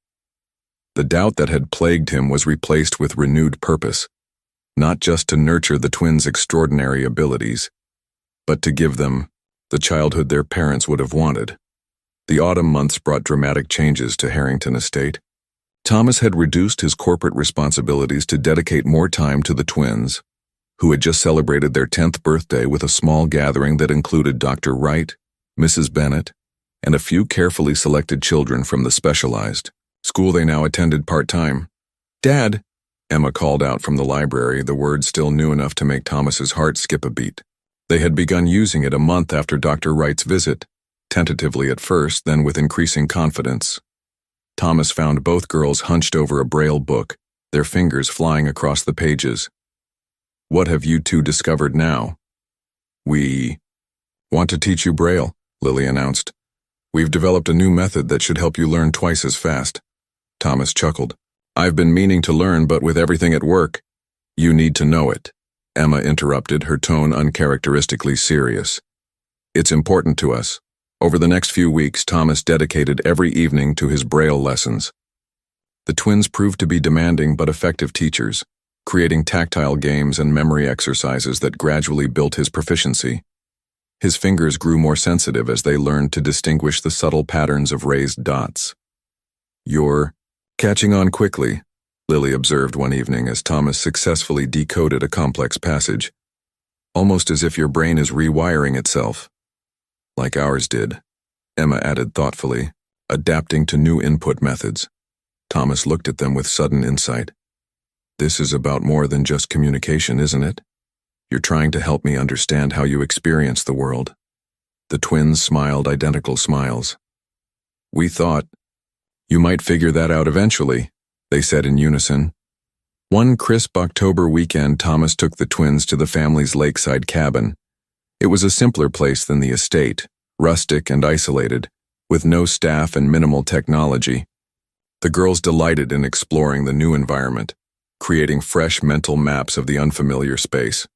The doubt that had plagued him was replaced with renewed purpose, not just to nurture the twins' extraordinary abilities, but to give them the childhood their parents would have wanted. The autumn months brought dramatic changes to Harrington Estate. Thomas had reduced his corporate responsibilities to dedicate more time to the twins, who had just celebrated their 10th birthday with a small gathering that included Dr. Wright, Mrs. Bennett, and a few carefully selected children from the specialized school they now attended part-time. "Dad," Emma called out from the library, the word still new enough to make Thomas's heart skip a beat. They had begun using it a month after Dr. Wright's visit, tentatively at first, then with increasing confidence. Thomas found both girls hunched over a Braille book, their fingers flying across the pages. "What have you two discovered now?" "We want to teach you Braille," Lily announced. "We've developed a new method that should help you learn twice as fast." Thomas chuckled. "I've been meaning to learn, but with everything at work." "You need to know it," Emma interrupted, her tone uncharacteristically serious. "It's important to us." Over the next few weeks, Thomas dedicated every evening to his Braille lessons. The twins proved to be demanding but effective teachers, creating tactile games and memory exercises that gradually built his proficiency. His fingers grew more sensitive as they learned to distinguish the subtle patterns of raised dots. "You're catching on quickly," Lily observed one evening as Thomas successfully decoded a complex passage. "Almost as if your brain is rewiring itself." "Like ours did," Emma added thoughtfully, adapting to new input methods. Thomas looked at them with sudden insight. "This is about more than just communication, isn't it? You're trying to help me understand how you experience the world." The twins smiled identical smiles. "We thought you might figure that out eventually," they said in unison. One crisp October weekend, Thomas took the twins to the family's lakeside cabin. It was a simpler place than the estate, rustic and isolated, with no staff and minimal technology. The girls delighted in exploring the new environment, creating fresh mental maps of the unfamiliar space.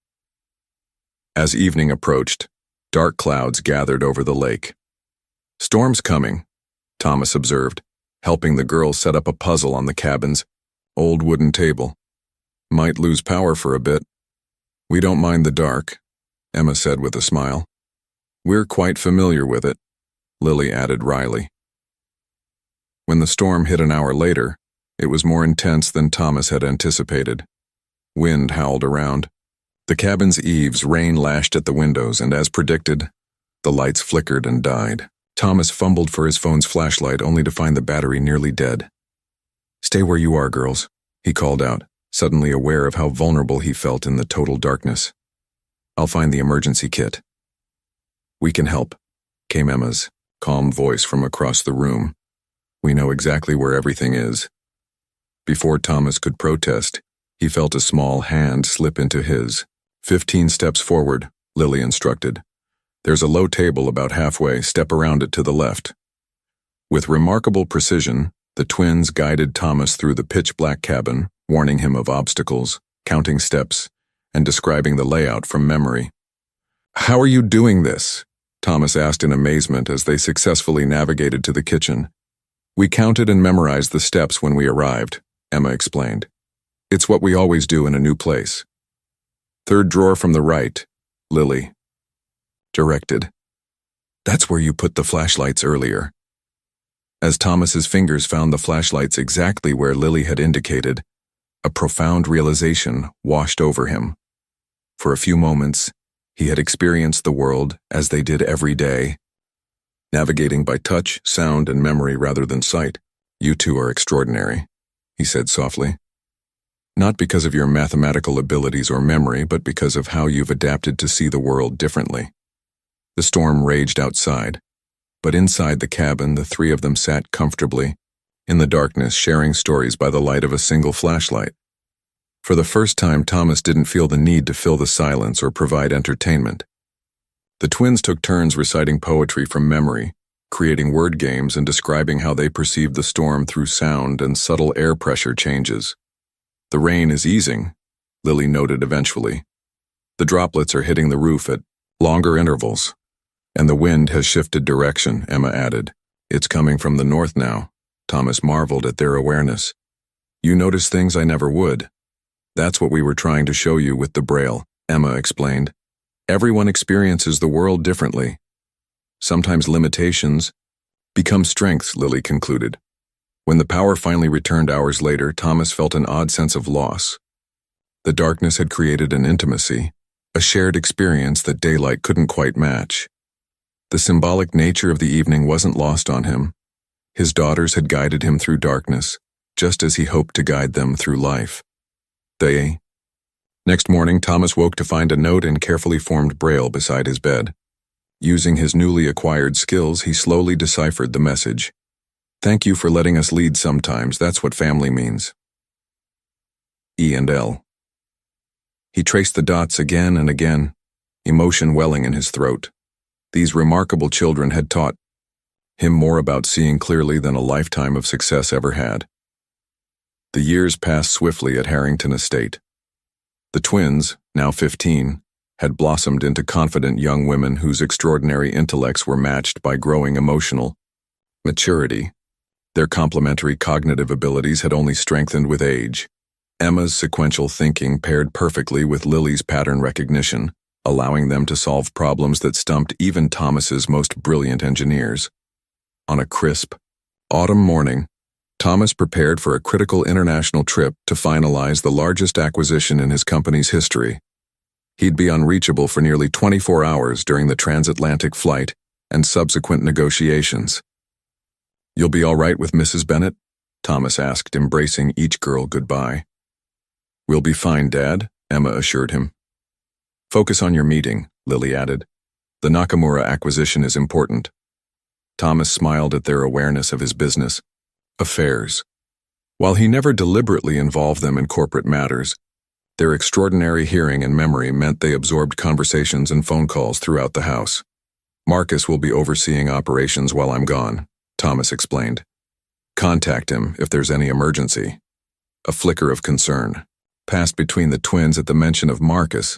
As evening approached, dark clouds gathered over the lake. "Storm's coming," Thomas observed, helping the girls set up a puzzle on the cabin's old wooden table. "Might lose power for a bit." "We don't mind the dark," Emma said with a smile. "We're quite familiar with it," Lily added wryly. When the storm hit an hour later, it was more intense than Thomas had anticipated. Wind howled around. The cabin's eaves, rain lashed at the windows, and as predicted, the lights flickered and died. Thomas fumbled for his phone's flashlight only to find the battery nearly dead. "Stay where you are, girls," he called out, suddenly aware of how vulnerable he felt in the total darkness. "I'll find the emergency kit." "We can help," came Emma's calm voice from across the room. "We know exactly where everything is." Before Thomas could protest, he felt a small hand slip into his. 15 steps forward, Lily instructed. "There's a low table about halfway, step around it to the left." With remarkable precision, the twins guided Thomas through the pitch-black cabin, warning him of obstacles, counting steps, and describing the layout from memory. "How are you doing this?" Thomas asked in amazement as they successfully navigated to the kitchen. "We counted and memorized the steps when we arrived," Emma explained. "It's what we always do in a new place." "Third drawer from the right," Lily directed. "That's where you put the flashlights earlier." As Thomas's fingers found the flashlights exactly where Lily had indicated, a profound realization washed over him. For a few moments, he had experienced the world as they did every day, navigating by touch, sound, and memory rather than sight. "You two are extraordinary," he said softly. "Not because of your mathematical abilities or memory, but because of how you've adapted to see the world differently." The storm raged outside, but inside the cabin the three of them sat comfortably, in the darkness, sharing stories by the light of a single flashlight. For the first time, Thomas didn't feel the need to fill the silence or provide entertainment. The twins took turns reciting poetry from memory, creating word games and describing how they perceived the storm through sound and subtle air pressure changes. "The rain is easing," Lily noted eventually. "The droplets are hitting the roof at longer intervals. And the wind has shifted direction," Emma added. "It's coming from the north now." Thomas marveled at their awareness. "You notice things I never would." "That's what we were trying to show you with the braille," Emma explained. "Everyone experiences the world differently. Sometimes limitations become strengths," Lily concluded. When the power finally returned hours later, Thomas felt an odd sense of loss. The darkness had created an intimacy, a shared experience that daylight couldn't quite match. The symbolic nature of the evening wasn't lost on him. His daughters had guided him through darkness, just as he hoped to guide them through life. Next morning, Thomas woke to find a note in carefully formed braille beside his bed. Using his newly acquired skills, he slowly deciphered the message. "Thank you for letting us lead sometimes, that's what family means. E and L." He traced the dots again and again, emotion welling in his throat. These remarkable children had taught him more about seeing clearly than a lifetime of success ever had. The years passed swiftly at Harrington Estate. The twins, now 15, had blossomed into confident young women whose extraordinary intellects were matched by growing emotional maturity. Their complementary cognitive abilities had only strengthened with age. Emma's sequential thinking paired perfectly with Lily's pattern recognition, allowing them to solve problems that stumped even Thomas's most brilliant engineers. On a crisp, autumn morning, Thomas prepared for a critical international trip to finalize the largest acquisition in his company's history. He'd be unreachable for nearly 24 hours during the transatlantic flight and subsequent negotiations. "You'll be all right with Mrs. Bennett?" Thomas asked, embracing each girl goodbye. "We'll be fine, Dad," Emma assured him. "Focus on your meeting," Lily added. "The Nakamura acquisition is important." Thomas smiled at their awareness of his business affairs. While he never deliberately involved them in corporate matters, their extraordinary hearing and memory meant they absorbed conversations and phone calls throughout the house. "Marcus will be overseeing operations while I'm gone," Thomas explained. "Contact him if there's any emergency." A flicker of concern passed between the twins at the mention of Marcus,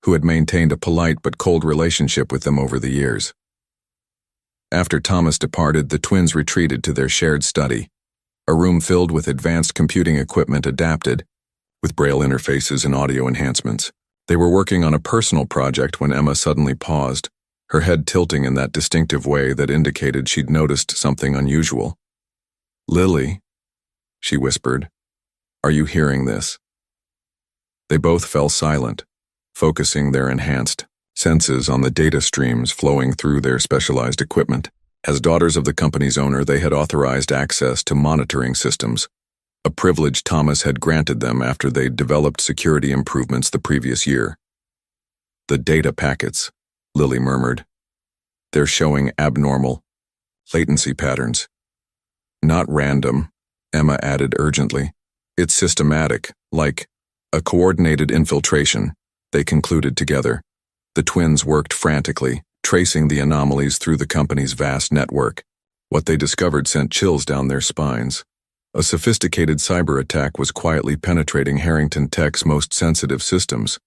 who had maintained a polite but cold relationship with them over the years. After Thomas departed, the twins retreated to their shared study, a room filled with advanced computing equipment adapted, with braille interfaces and audio enhancements. They were working on a personal project when Emma suddenly paused, her head tilting in that distinctive way that indicated she'd noticed something unusual. "Lily," she whispered, "are you hearing this?" They both fell silent, focusing their enhanced senses on the data streams flowing through their specialized equipment. As daughters of the company's owner, they had authorized access to monitoring systems, a privilege Thomas had granted them after they'd developed security improvements the previous year. "The data packets," Lily murmured. "They're showing abnormal latency patterns." "Not random," Emma added urgently. "It's systematic, like a coordinated infiltration," they concluded together. The twins worked frantically, tracing the anomalies through the company's vast network. What they discovered sent chills down their spines. A sophisticated cyber attack was quietly penetrating Harrington Tech's most sensitive systems,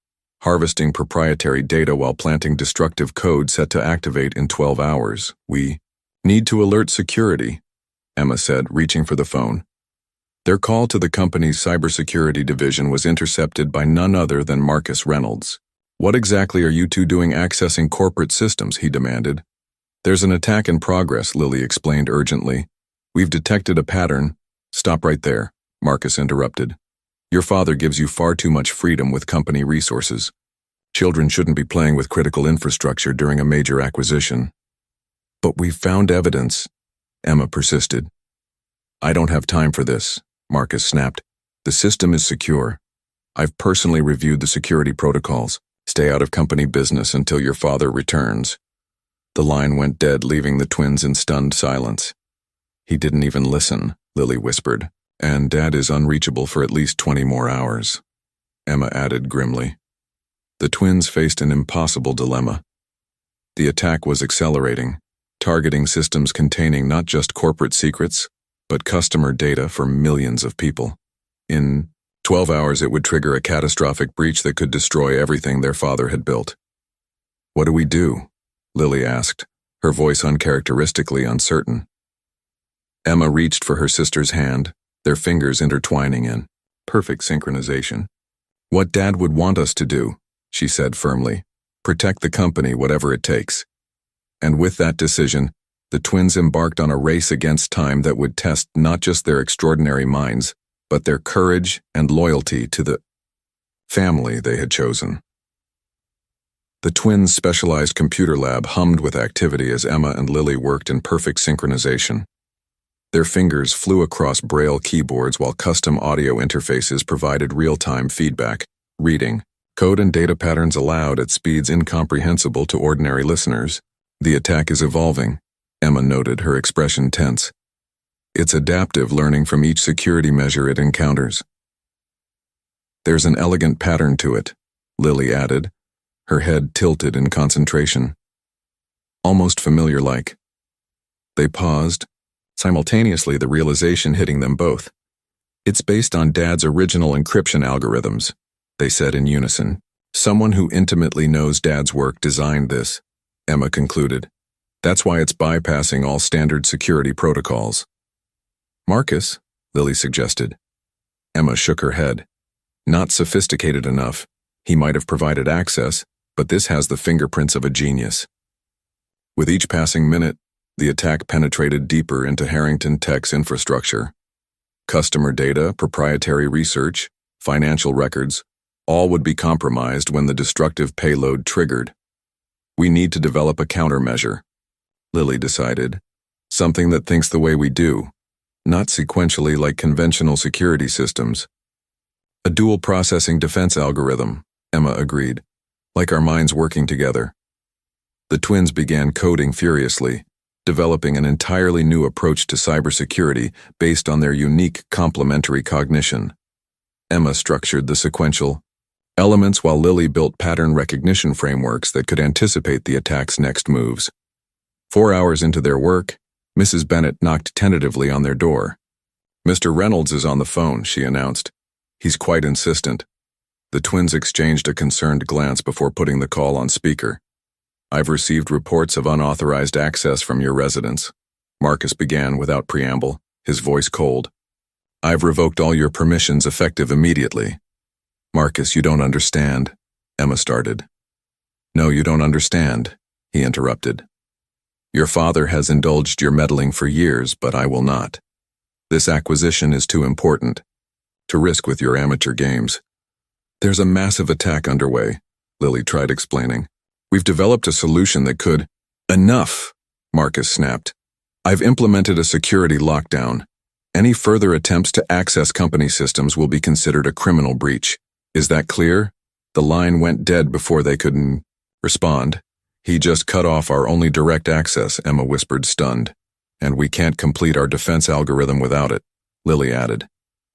harvesting proprietary data while planting destructive code set to activate in 12 hours. "We need to alert security," Emma said, reaching for the phone. Their call to the company's cybersecurity division was intercepted by none other than Marcus Reynolds. "What exactly are you two doing accessing corporate systems?" he demanded. "There's an attack in progress," Lily explained urgently. "We've detected a pattern." "Stop right there," Marcus interrupted. "Your father gives you far too much freedom with company resources. Children shouldn't be playing with critical infrastructure during a major acquisition. But we've found evidence, Emma persisted. I don't have time for this, Marcus snapped. The system is secure. I've personally reviewed the security protocols. Stay out of company business until your father returns. The line went dead, leaving the twins in stunned silence. He didn't even listen, Lily whispered. And Dad is unreachable for at least 20 more hours, Emma added grimly. The twins faced an impossible dilemma. The attack was accelerating, targeting systems containing not just corporate secrets, but customer data for millions of people. In 12 hours, it would trigger a catastrophic breach that could destroy everything their father had built. What do we do? Lily asked, her voice uncharacteristically uncertain. Emma reached for her sister's hand, their fingers intertwining in perfect synchronization. What Dad would want us to do, she said firmly. Protect the company, whatever it takes. And with that decision, the twins embarked on a race against time that would test not just their extraordinary minds, but their courage and loyalty to the family they had chosen. The twins' specialized computer lab hummed with activity as Emma and Lily worked in perfect synchronization. Their fingers flew across Braille keyboards while custom audio interfaces provided real-time feedback, reading code and data patterns aloud at speeds incomprehensible to ordinary listeners. The attack is evolving, Emma noted, her expression tense. It's adaptive, learning from each security measure it encounters. There's an elegant pattern to it, Lily added, her head tilted in concentration. Almost familiar-like. They paused, simultaneously the realization hitting them both. It's based on Dad's original encryption algorithms, they said in unison. Someone who intimately knows Dad's work designed this, Emma concluded. That's why it's bypassing all standard security protocols. Marcus, Lily suggested. Emma shook her head. Not sophisticated enough. He might have provided access, but this has the fingerprints of a genius. With each passing minute, the attack penetrated deeper into Harrington Tech's infrastructure. Customer data, proprietary research, financial records, all would be compromised when the destructive payload triggered. We need to develop a countermeasure, Lily decided. Something that thinks the way we do, not sequentially like conventional security systems. A dual processing defense algorithm, Emma agreed, like our minds working together. The twins began coding furiously, developing an entirely new approach to cybersecurity based on their unique complementary cognition. Emma structured the sequential elements while Lily built pattern recognition frameworks that could anticipate the attack's next moves. 4 hours into their work, Mrs. Bennet knocked tentatively on their door. Mr. Reynolds is on the phone, she announced. He's quite insistent. The twins exchanged a concerned glance before putting the call on speaker. I've received reports of unauthorized access from your residence, Marcus began without preamble, his voice cold. I've revoked all your permissions effective immediately. Marcus, you don't understand, Emma started. No, you don't understand, he interrupted. Your father has indulged your meddling for years, but I will not. This acquisition is too important to risk with your amateur games. There's a massive attack underway, Lily tried explaining. We've developed a solution that could— Enough, Marcus snapped. I've implemented a security lockdown. Any further attempts to access company systems will be considered a criminal breach. Is that clear? The line went dead before they could respond. He just cut off our only direct access, Emma whispered, stunned. And we can't complete our defense algorithm without it, Lily added.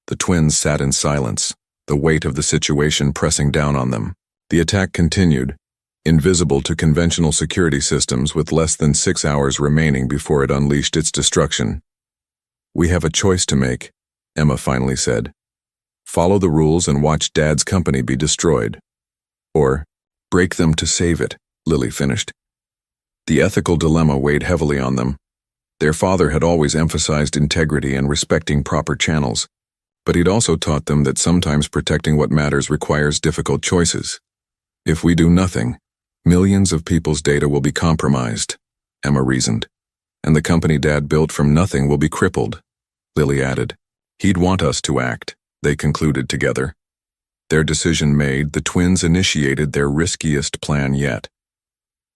The twins sat in silence, the weight of the situation pressing down on them. The attack continued, invisible to conventional security systems, with less than 6 hours remaining before it unleashed its destruction. We have a choice to make, Emma finally said. Follow the rules and watch Dad's company be destroyed. Or break them to save it, Lily finished. The ethical dilemma weighed heavily on them. Their father had always emphasized integrity and respecting proper channels, but he'd also taught them that sometimes protecting what matters requires difficult choices. If we do nothing, millions of people's data will be compromised, Emma reasoned, and the company Dad built from nothing will be crippled, Lily added. He'd want us to act, they concluded together. Their decision made, the twins initiated their riskiest plan yet.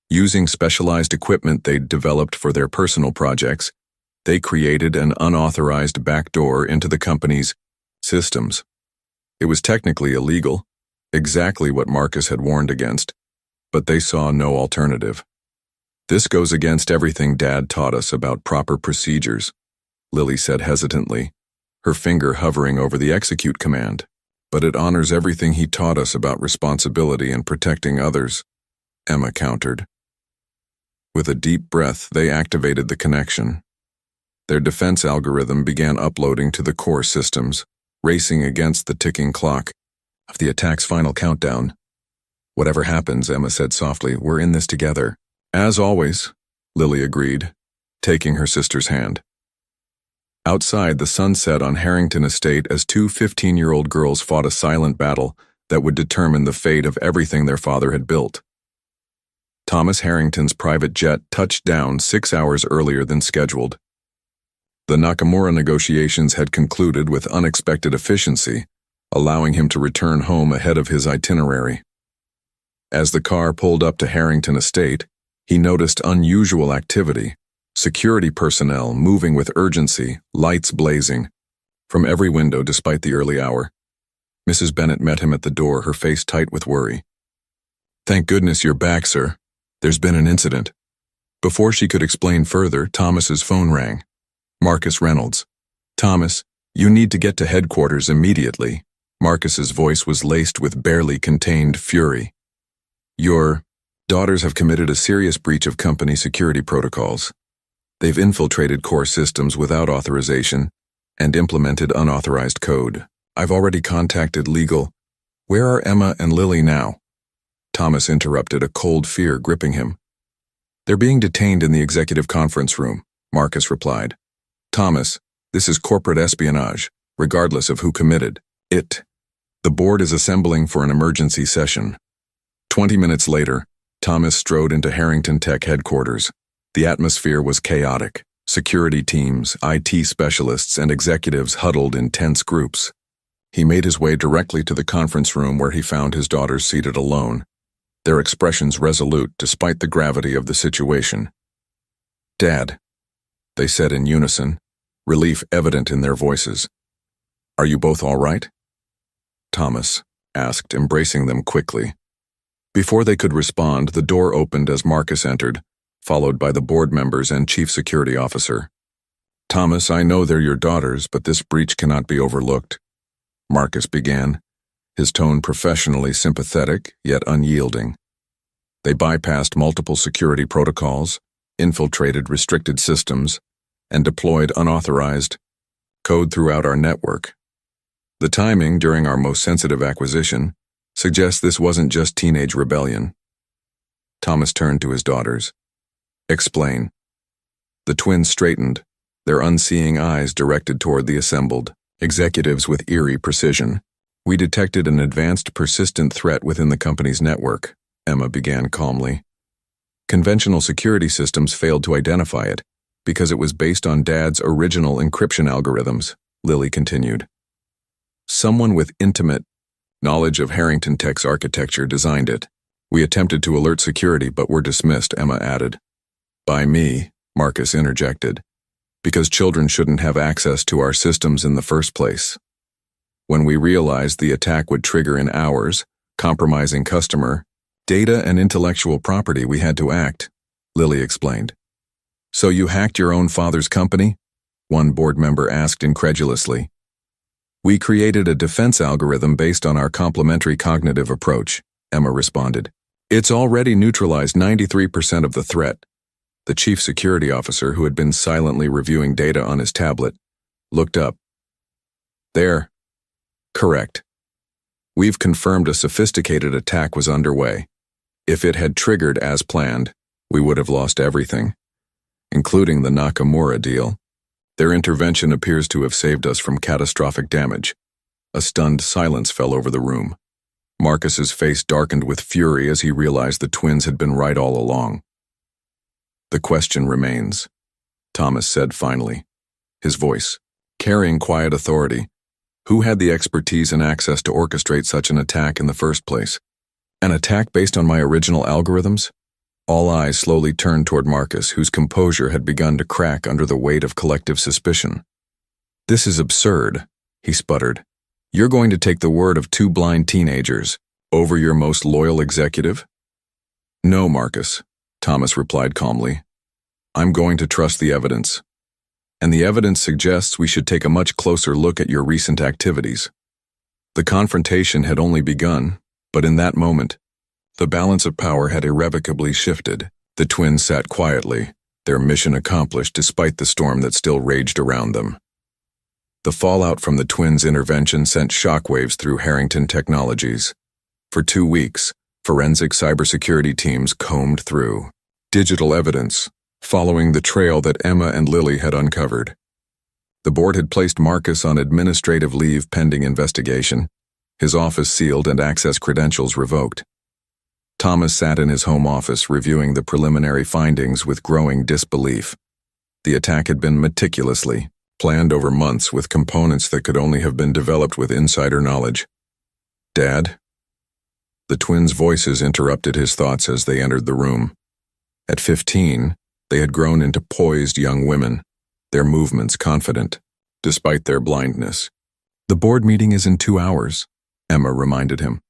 Using specialized equipment they'd developed for their personal projects, they created an unauthorized backdoor into the company's systems. It was technically illegal, exactly what Marcus had warned against, but they saw no alternative. "This goes against everything Dad taught us about proper procedures," Lily said hesitantly, her finger hovering over the execute command. "But it honors everything he taught us about responsibility and protecting others," Emma countered. With a deep breath, they activated the connection. Their defense algorithm began uploading to the core systems, racing against the ticking clock of the attack's final countdown. "Whatever happens," Emma said softly, "we're in this together." "As always," Lily agreed, taking her sister's hand. Outside, the sun set on Harrington Estate as two 15-year-old girls fought a silent battle that would determine the fate of everything their father had built. Thomas Harrington's private jet touched down 6 hours earlier than scheduled. The Nakamura negotiations had concluded with unexpected efficiency, allowing him to return home ahead of his itinerary. As the car pulled up to Harrington Estate, he noticed unusual activity, security personnel moving with urgency, lights blazing from every window despite the early hour. Mrs. Bennett met him at the door, her face tight with worry. "Thank goodness you're back, sir. There's been an incident." Before she could explain further, Thomas's phone rang. "Marcus Reynolds." "Thomas, you need to get to headquarters immediately." Marcus's voice was laced with barely contained fury. "Your daughters have committed a serious breach of company security protocols. They've infiltrated core systems without authorization and implemented unauthorized code. I've already contacted legal." "Where are Emma and Lily now?" Thomas interrupted, a cold fear gripping him. "They're being detained in the executive conference room," Marcus replied. "Thomas, this is corporate espionage, regardless of who committed it. The board is assembling for an emergency session." 20 minutes later, Thomas strode into Harrington Tech headquarters. The atmosphere was chaotic. Security teams, IT specialists, and executives huddled in tense groups. He made his way directly to the conference room where he found his daughters seated alone, their expressions resolute despite the gravity of the situation. "Dad," they said in unison, relief evident in their voices. "Are you both all right?" Thomas asked, embracing them quickly. Before they could respond, the door opened as Marcus entered, followed by the board members and chief security officer. "Thomas, I know they're your daughters, but this breach cannot be overlooked," Marcus began, his tone professionally sympathetic yet unyielding. "They bypassed multiple security protocols, infiltrated restricted systems, and deployed unauthorized code throughout our network. The timing during our most sensitive acquisition suggests this wasn't just teenage rebellion." Thomas turned to his daughters. "Explain." The twins straightened, their unseeing eyes directed toward the assembled executives with eerie precision. "We detected an advanced, persistent threat within the company's network," Emma began calmly. "Conventional security systems failed to identify it because it was based on Dad's original encryption algorithms," Lily continued. "Someone with intimate knowledge of Harrington Tech's architecture designed it. We attempted to alert security but were dismissed," Emma added. "By me," Marcus interjected, "because children shouldn't have access to our systems in the first place. When we realized the attack would trigger in hours, compromising customer data and intellectual property, we had to act," Lily explained. "So you hacked your own father's company?" one board member asked incredulously. "We created a defense algorithm based on our complementary cognitive approach," Emma responded. "It's already neutralized 93% of the threat." The chief security officer, who had been silently reviewing data on his tablet, looked up. "There. Correct. We've confirmed a sophisticated attack was underway. If it had triggered as planned, we would have lost everything, including the Nakamura deal. Their intervention appears to have saved us from catastrophic damage." A stunned silence fell over the room. Marcus's face darkened with fury as he realized the twins had been right all along. "The question remains," Thomas said finally, his voice carrying quiet authority. Who had the expertise and access to orchestrate such an attack in the first place? An attack based on my original algorithms? All eyes slowly turned toward Marcus, whose composure had begun to crack under the weight of collective suspicion. "This is absurd," he sputtered. "You're going to take the word of two blind teenagers over your most loyal executive?" "No, Marcus," Thomas replied calmly. "I'm going to trust the evidence. And the evidence suggests we should take a much closer look at your recent activities." The confrontation had only begun, but in that moment, the balance of power had irrevocably shifted. The twins sat quietly, their mission accomplished despite the storm that still raged around them. The fallout from the twins' intervention sent shockwaves through Harrington Technologies. For 2 weeks, forensic cybersecurity teams combed through digital evidence, following the trail that Emma and Lily had uncovered. The board had placed Marcus on administrative leave pending investigation, his office sealed and access credentials revoked. Thomas sat in his home office reviewing the preliminary findings with growing disbelief. The attack had been meticulously planned over months with components that could only have been developed with insider knowledge. "Dad?" The twins' voices interrupted his thoughts as they entered the room. At 15, they had grown into poised young women, their movements confident, despite their blindness. "The board meeting is in 2 hours," Emma reminded him.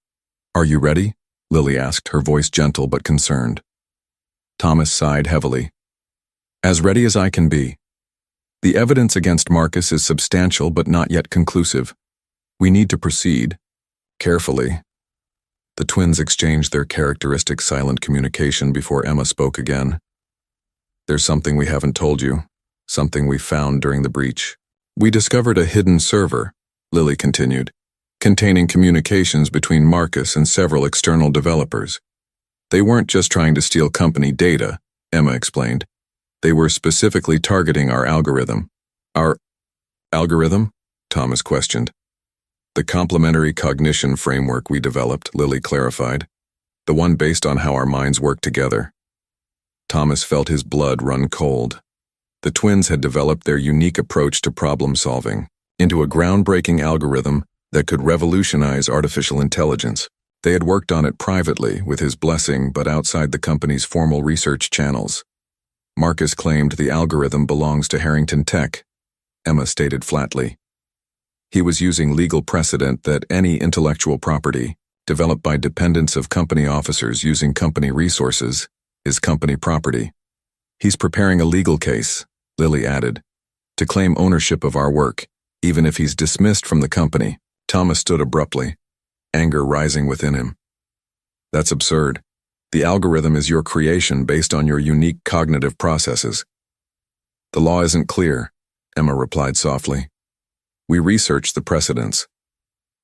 "Are you ready?" Lily asked, her voice gentle but concerned. Thomas sighed heavily. "As ready as I can be. The evidence against Marcus is substantial but not yet conclusive. We need to proceed carefully." The twins exchanged their characteristic silent communication before Emma spoke again. "There's something we haven't told you, something we found during the breach. We discovered a hidden server," Lily continued, "containing communications between Marcus and several external developers. They weren't just trying to steal company data," Emma explained. "They were specifically targeting our algorithm." "Our algorithm?" Thomas questioned. "The complementary cognition framework we developed," Lily clarified. "The one based on how our minds work together." Thomas felt his blood run cold. The twins had developed their unique approach to problem solving into a groundbreaking algorithm that could revolutionize artificial intelligence. They had worked on it privately, with his blessing, but outside the company's formal research channels. Marcus claimed the algorithm belongs to Harrington Tech, Emma stated flatly. He was using legal precedent that any intellectual property, developed by dependents of company officers using company resources, is company property. "He's preparing a legal case," Lily added, "to claim ownership of our work, even if he's dismissed from the company." Thomas stood abruptly, anger rising within him. "That's absurd. The algorithm is your creation based on your unique cognitive processes." "The law isn't clear," Emma replied softly. "We researched the precedents.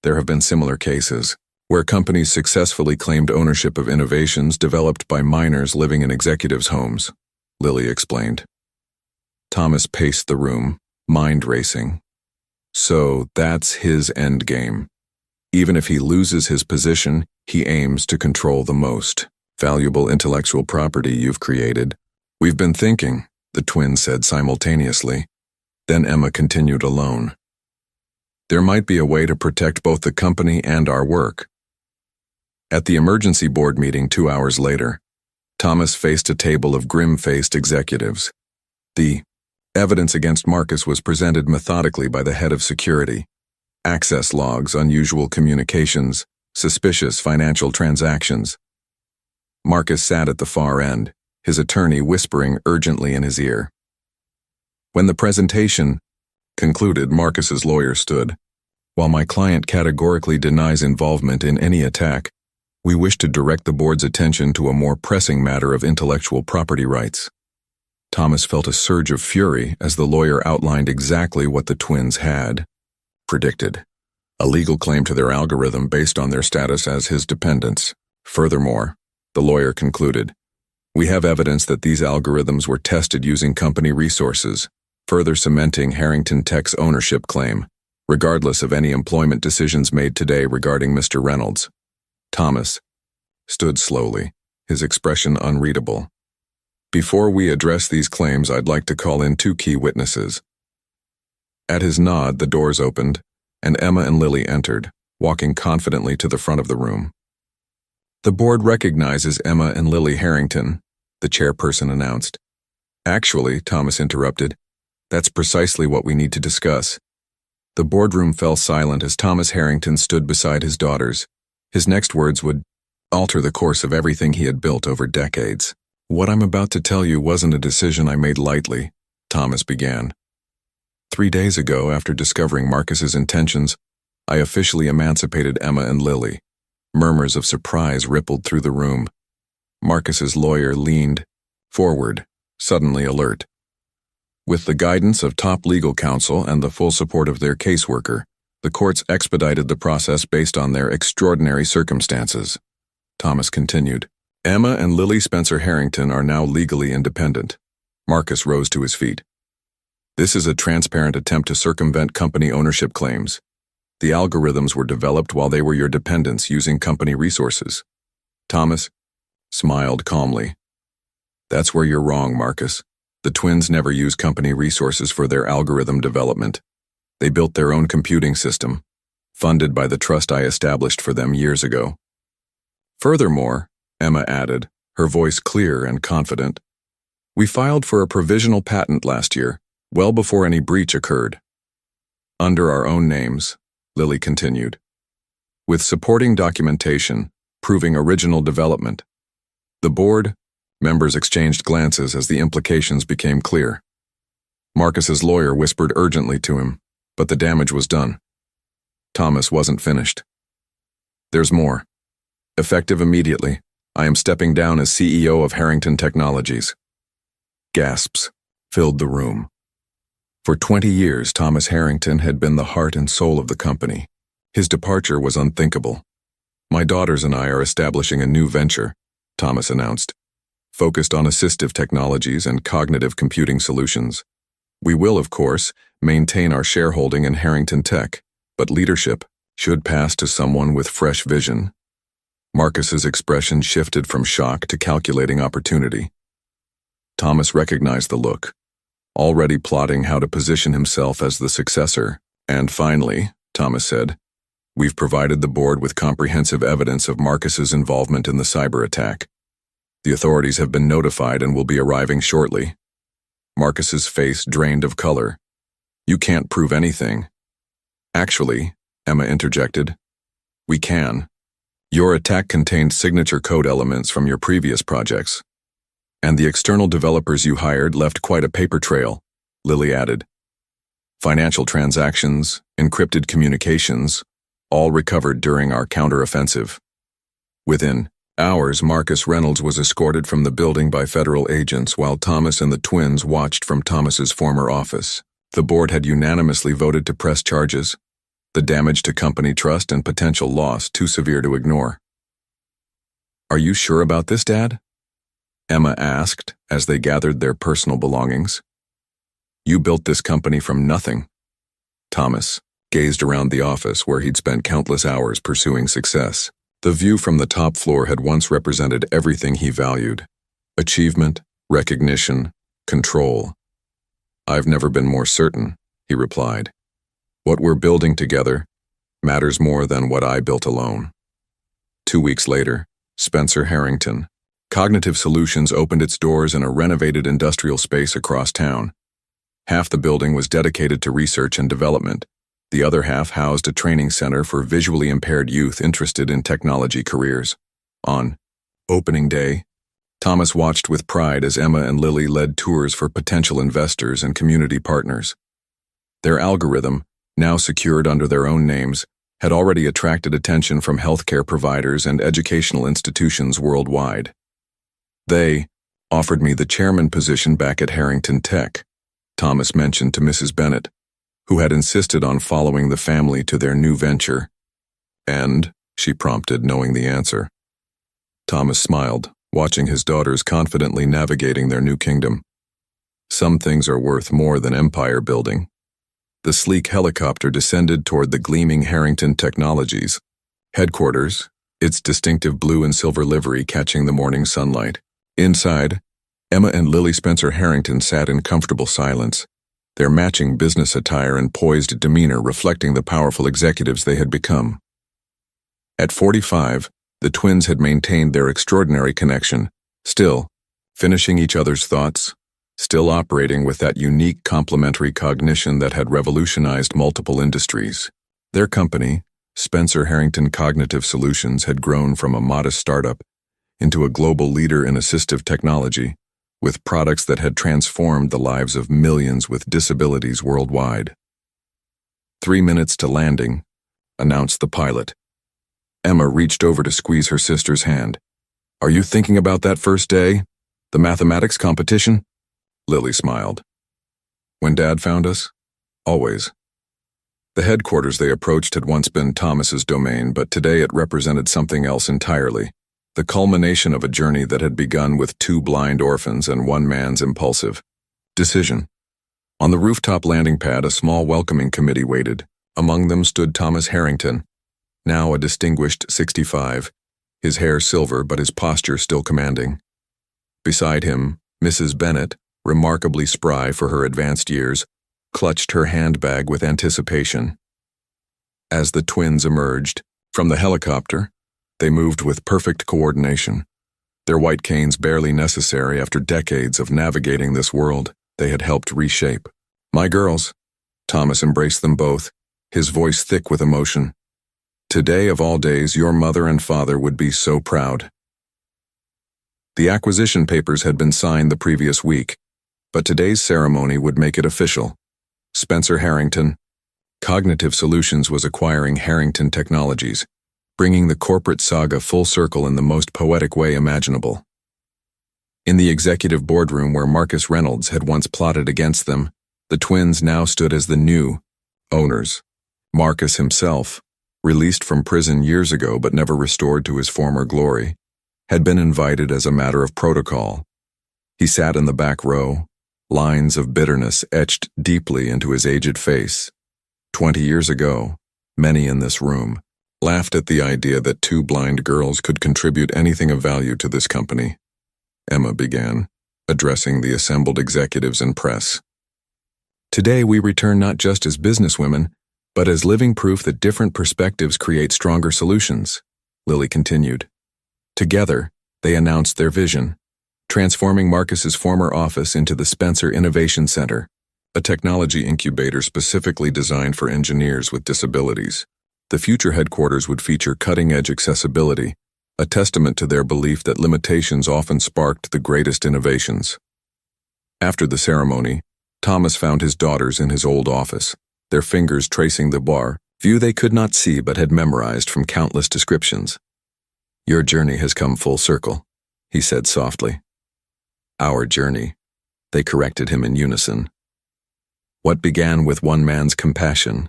There have been similar cases, where companies successfully claimed ownership of innovations developed by minors living in executives' homes," Lily explained. Thomas paced the room, mind racing. So that's his endgame. Even if he loses his position, he aims to control the most valuable intellectual property you've created. "We've been thinking," the twins said simultaneously. Then Emma continued alone. "There might be a way to protect both the company and our work." At the emergency board meeting 2 hours later, Thomas faced a table of grim-faced executives. The evidence against Marcus was presented methodically by the head of security. Access logs, unusual communications, suspicious financial transactions. Marcus sat at the far end, his attorney whispering urgently in his ear. When the presentation concluded, Marcus's lawyer stood. "While my client categorically denies involvement in any attack, we wish to direct the board's attention to a more pressing matter of intellectual property rights." Thomas felt a surge of fury as the lawyer outlined exactly what the twins had predicted: a legal claim to their algorithm based on their status as his dependents. Furthermore, the lawyer concluded, "We have evidence that these algorithms were tested using company resources, further cementing Harrington Tech's ownership claim, regardless of any employment decisions made today regarding Mr. Reynolds." Thomas stood slowly, his expression unreadable. "Before we address these claims, I'd like to call in 2 key witnesses." At his nod, the doors opened, and Emma and Lily entered, walking confidently to the front of the room. "The board recognizes Emma and Lily Harrington," the chairperson announced. "Actually," Thomas interrupted, "that's precisely what we need to discuss." The boardroom fell silent as Thomas Harrington stood beside his daughters. His next words would alter the course of everything he had built over decades. "What I'm about to tell you wasn't a decision I made lightly," Thomas began. 3 days ago, after discovering Marcus's intentions, I officially emancipated Emma and Lily. Murmurs of surprise rippled through the room. Marcus's lawyer leaned forward, suddenly alert. With the guidance of top legal counsel and the full support of their caseworker, the courts expedited the process based on their extraordinary circumstances. Thomas continued. "Emma and Lily Spencer Harrington are now legally independent." Marcus rose to his feet. "This is a transparent attempt to circumvent company ownership claims. The algorithms were developed while they were your dependents using company resources." Thomas smiled calmly. "That's where you're wrong, Marcus. The twins never use company resources for their algorithm development. They built their own computing system, funded by the trust I established for them years ago. Furthermore," Emma added, her voice clear and confident, "we filed for a provisional patent last year, well before any breach occurred. Under our own names," Lily continued, "with supporting documentation proving original development." The board members exchanged glances as the implications became clear. Marcus's lawyer whispered urgently to him, but the damage was done. Thomas wasn't finished. "There's more. Effective immediately, I am stepping down as CEO of Harrington Technologies." Gasps filled the room. For 20 years, Thomas Harrington had been the heart and soul of the company. His departure was unthinkable. "My daughters and I are establishing a new venture," Thomas announced, "focused on assistive technologies and cognitive computing solutions. We will, of course, maintain our shareholding in Harrington Tech, but leadership should pass to someone with fresh vision." Marcus's expression shifted from shock to calculating opportunity. Thomas recognized the look, already plotting how to position himself as the successor. "And finally," Thomas said, "we've provided the board with comprehensive evidence of Marcus's involvement in the cyber attack. The authorities have been notified and will be arriving shortly." Marcus's face drained of color. "You can't prove anything." "Actually," Emma interjected, "we can. Your attack contained signature code elements from your previous projects. And the external developers you hired left quite a paper trail," Lily added. "Financial transactions, encrypted communications, all recovered during our counteroffensive." Within hours, Marcus Reynolds was escorted from the building by federal agents while Thomas and the twins watched from Thomas's former office. The board had unanimously voted to press charges, the damage to company trust and potential loss too severe to ignore. "Are you sure about this, Dad?" Emma asked as they gathered their personal belongings. "You built this company from nothing." Thomas gazed around the office where he'd spent countless hours pursuing success. The view from the top floor had once represented everything he valued: achievement, recognition, control. "I've never been more certain," he replied. "What we're building together matters more than what I built alone." 2 weeks later, Spencer Harrington Cognitive Solutions opened its doors in a renovated industrial space across town. Half the building was dedicated to research and development. The other half housed a training center for visually impaired youth interested in technology careers. On opening day, Thomas watched with pride as Emma and Lily led tours for potential investors and community partners. Their algorithm, now secured under their own names, had already attracted attention from healthcare providers and educational institutions worldwide. "They offered me the chairman position back at Harrington Tech," Thomas mentioned to Mrs. Bennett, who had insisted on following the family to their new venture. "And?" she prompted, knowing the answer. Thomas smiled, watching his daughters confidently navigating their new kingdom. "Some things are worth more than empire building." The sleek helicopter descended toward the gleaming Harrington Technologies headquarters, its distinctive blue and silver livery catching the morning sunlight. Inside, Emma and Lily Spencer Harrington sat in comfortable silence, their matching business attire and poised demeanor reflecting the powerful executives they had become. At 45, the twins had maintained their extraordinary connection, still finishing each other's thoughts, still operating with that unique complementary cognition that had revolutionized multiple industries. Their company, Spencer Harrington Cognitive Solutions, had grown from a modest startup into a global leader in assistive technology, with products that had transformed the lives of millions with disabilities worldwide. 3 minutes to landing, announced the pilot. Emma reached over to squeeze her sister's hand. Are you thinking about that first day? The mathematics competition? Lily smiled. When Dad found us? Always. The headquarters they approached had once been Thomas's domain, but today it represented something else entirely. The culmination of a journey that had begun with 2 blind orphans and one man's impulsive decision. On the rooftop landing pad, a small welcoming committee waited. Among them stood Thomas Harrington, now a distinguished 65, his hair silver but his posture still commanding. Beside him, Mrs. Bennett, remarkably spry for her advanced years, clutched her handbag with anticipation. As the twins emerged from the helicopter, they moved with perfect coordination, their white canes barely necessary after decades of navigating this world they had helped reshape. My girls. Thomas embraced them both, his voice thick with emotion. Today of all days, your mother and father would be so proud. The acquisition papers had been signed the previous week, but today's ceremony would make it official. Spencer Harrington Cognitive Solutions was acquiring Harrington Technologies, bringing the corporate saga full circle in the most poetic way imaginable. In the executive boardroom where Marcus Reynolds had once plotted against them, the twins now stood as the new owners. Marcus himself, released from prison years ago but never restored to his former glory, had been invited as a matter of protocol. He sat in the back row, lines of bitterness etched deeply into his aged face. 20 years ago, many in this room laughed at the idea that 2 blind girls could contribute anything of value to this company. Emma began, addressing the assembled executives and press. Today we return not just as businesswomen, but as living proof that different perspectives create stronger solutions, Lily continued. Together, they announced their vision, transforming Marcus's former office into the Spencer Innovation Center, a technology incubator specifically designed for engineers with disabilities. The future headquarters would feature cutting-edge accessibility, a testament to their belief that limitations often sparked the greatest innovations. After the ceremony, Thomas found his daughters in his old office, their fingers tracing the bar, view they could not see but had memorized from countless descriptions. Your journey has come full circle, he said softly. Our journey, they corrected him in unison. What began with one man's compassion,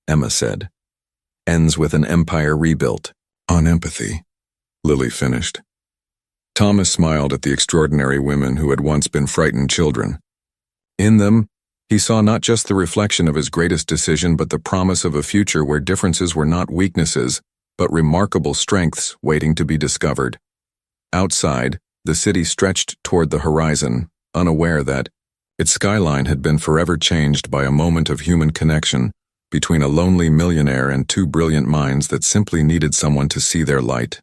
Emma said, ends with an empire rebuilt on empathy, Lily finished. Thomas smiled at the extraordinary women who had once been frightened children. In them, he saw not just the reflection of his greatest decision but the promise of a future where differences were not weaknesses, but remarkable strengths waiting to be discovered. Outside, the city stretched toward the horizon, unaware that its skyline had been forever changed by a moment of human connection between a lonely millionaire and 2 brilliant minds that simply needed someone to see their light.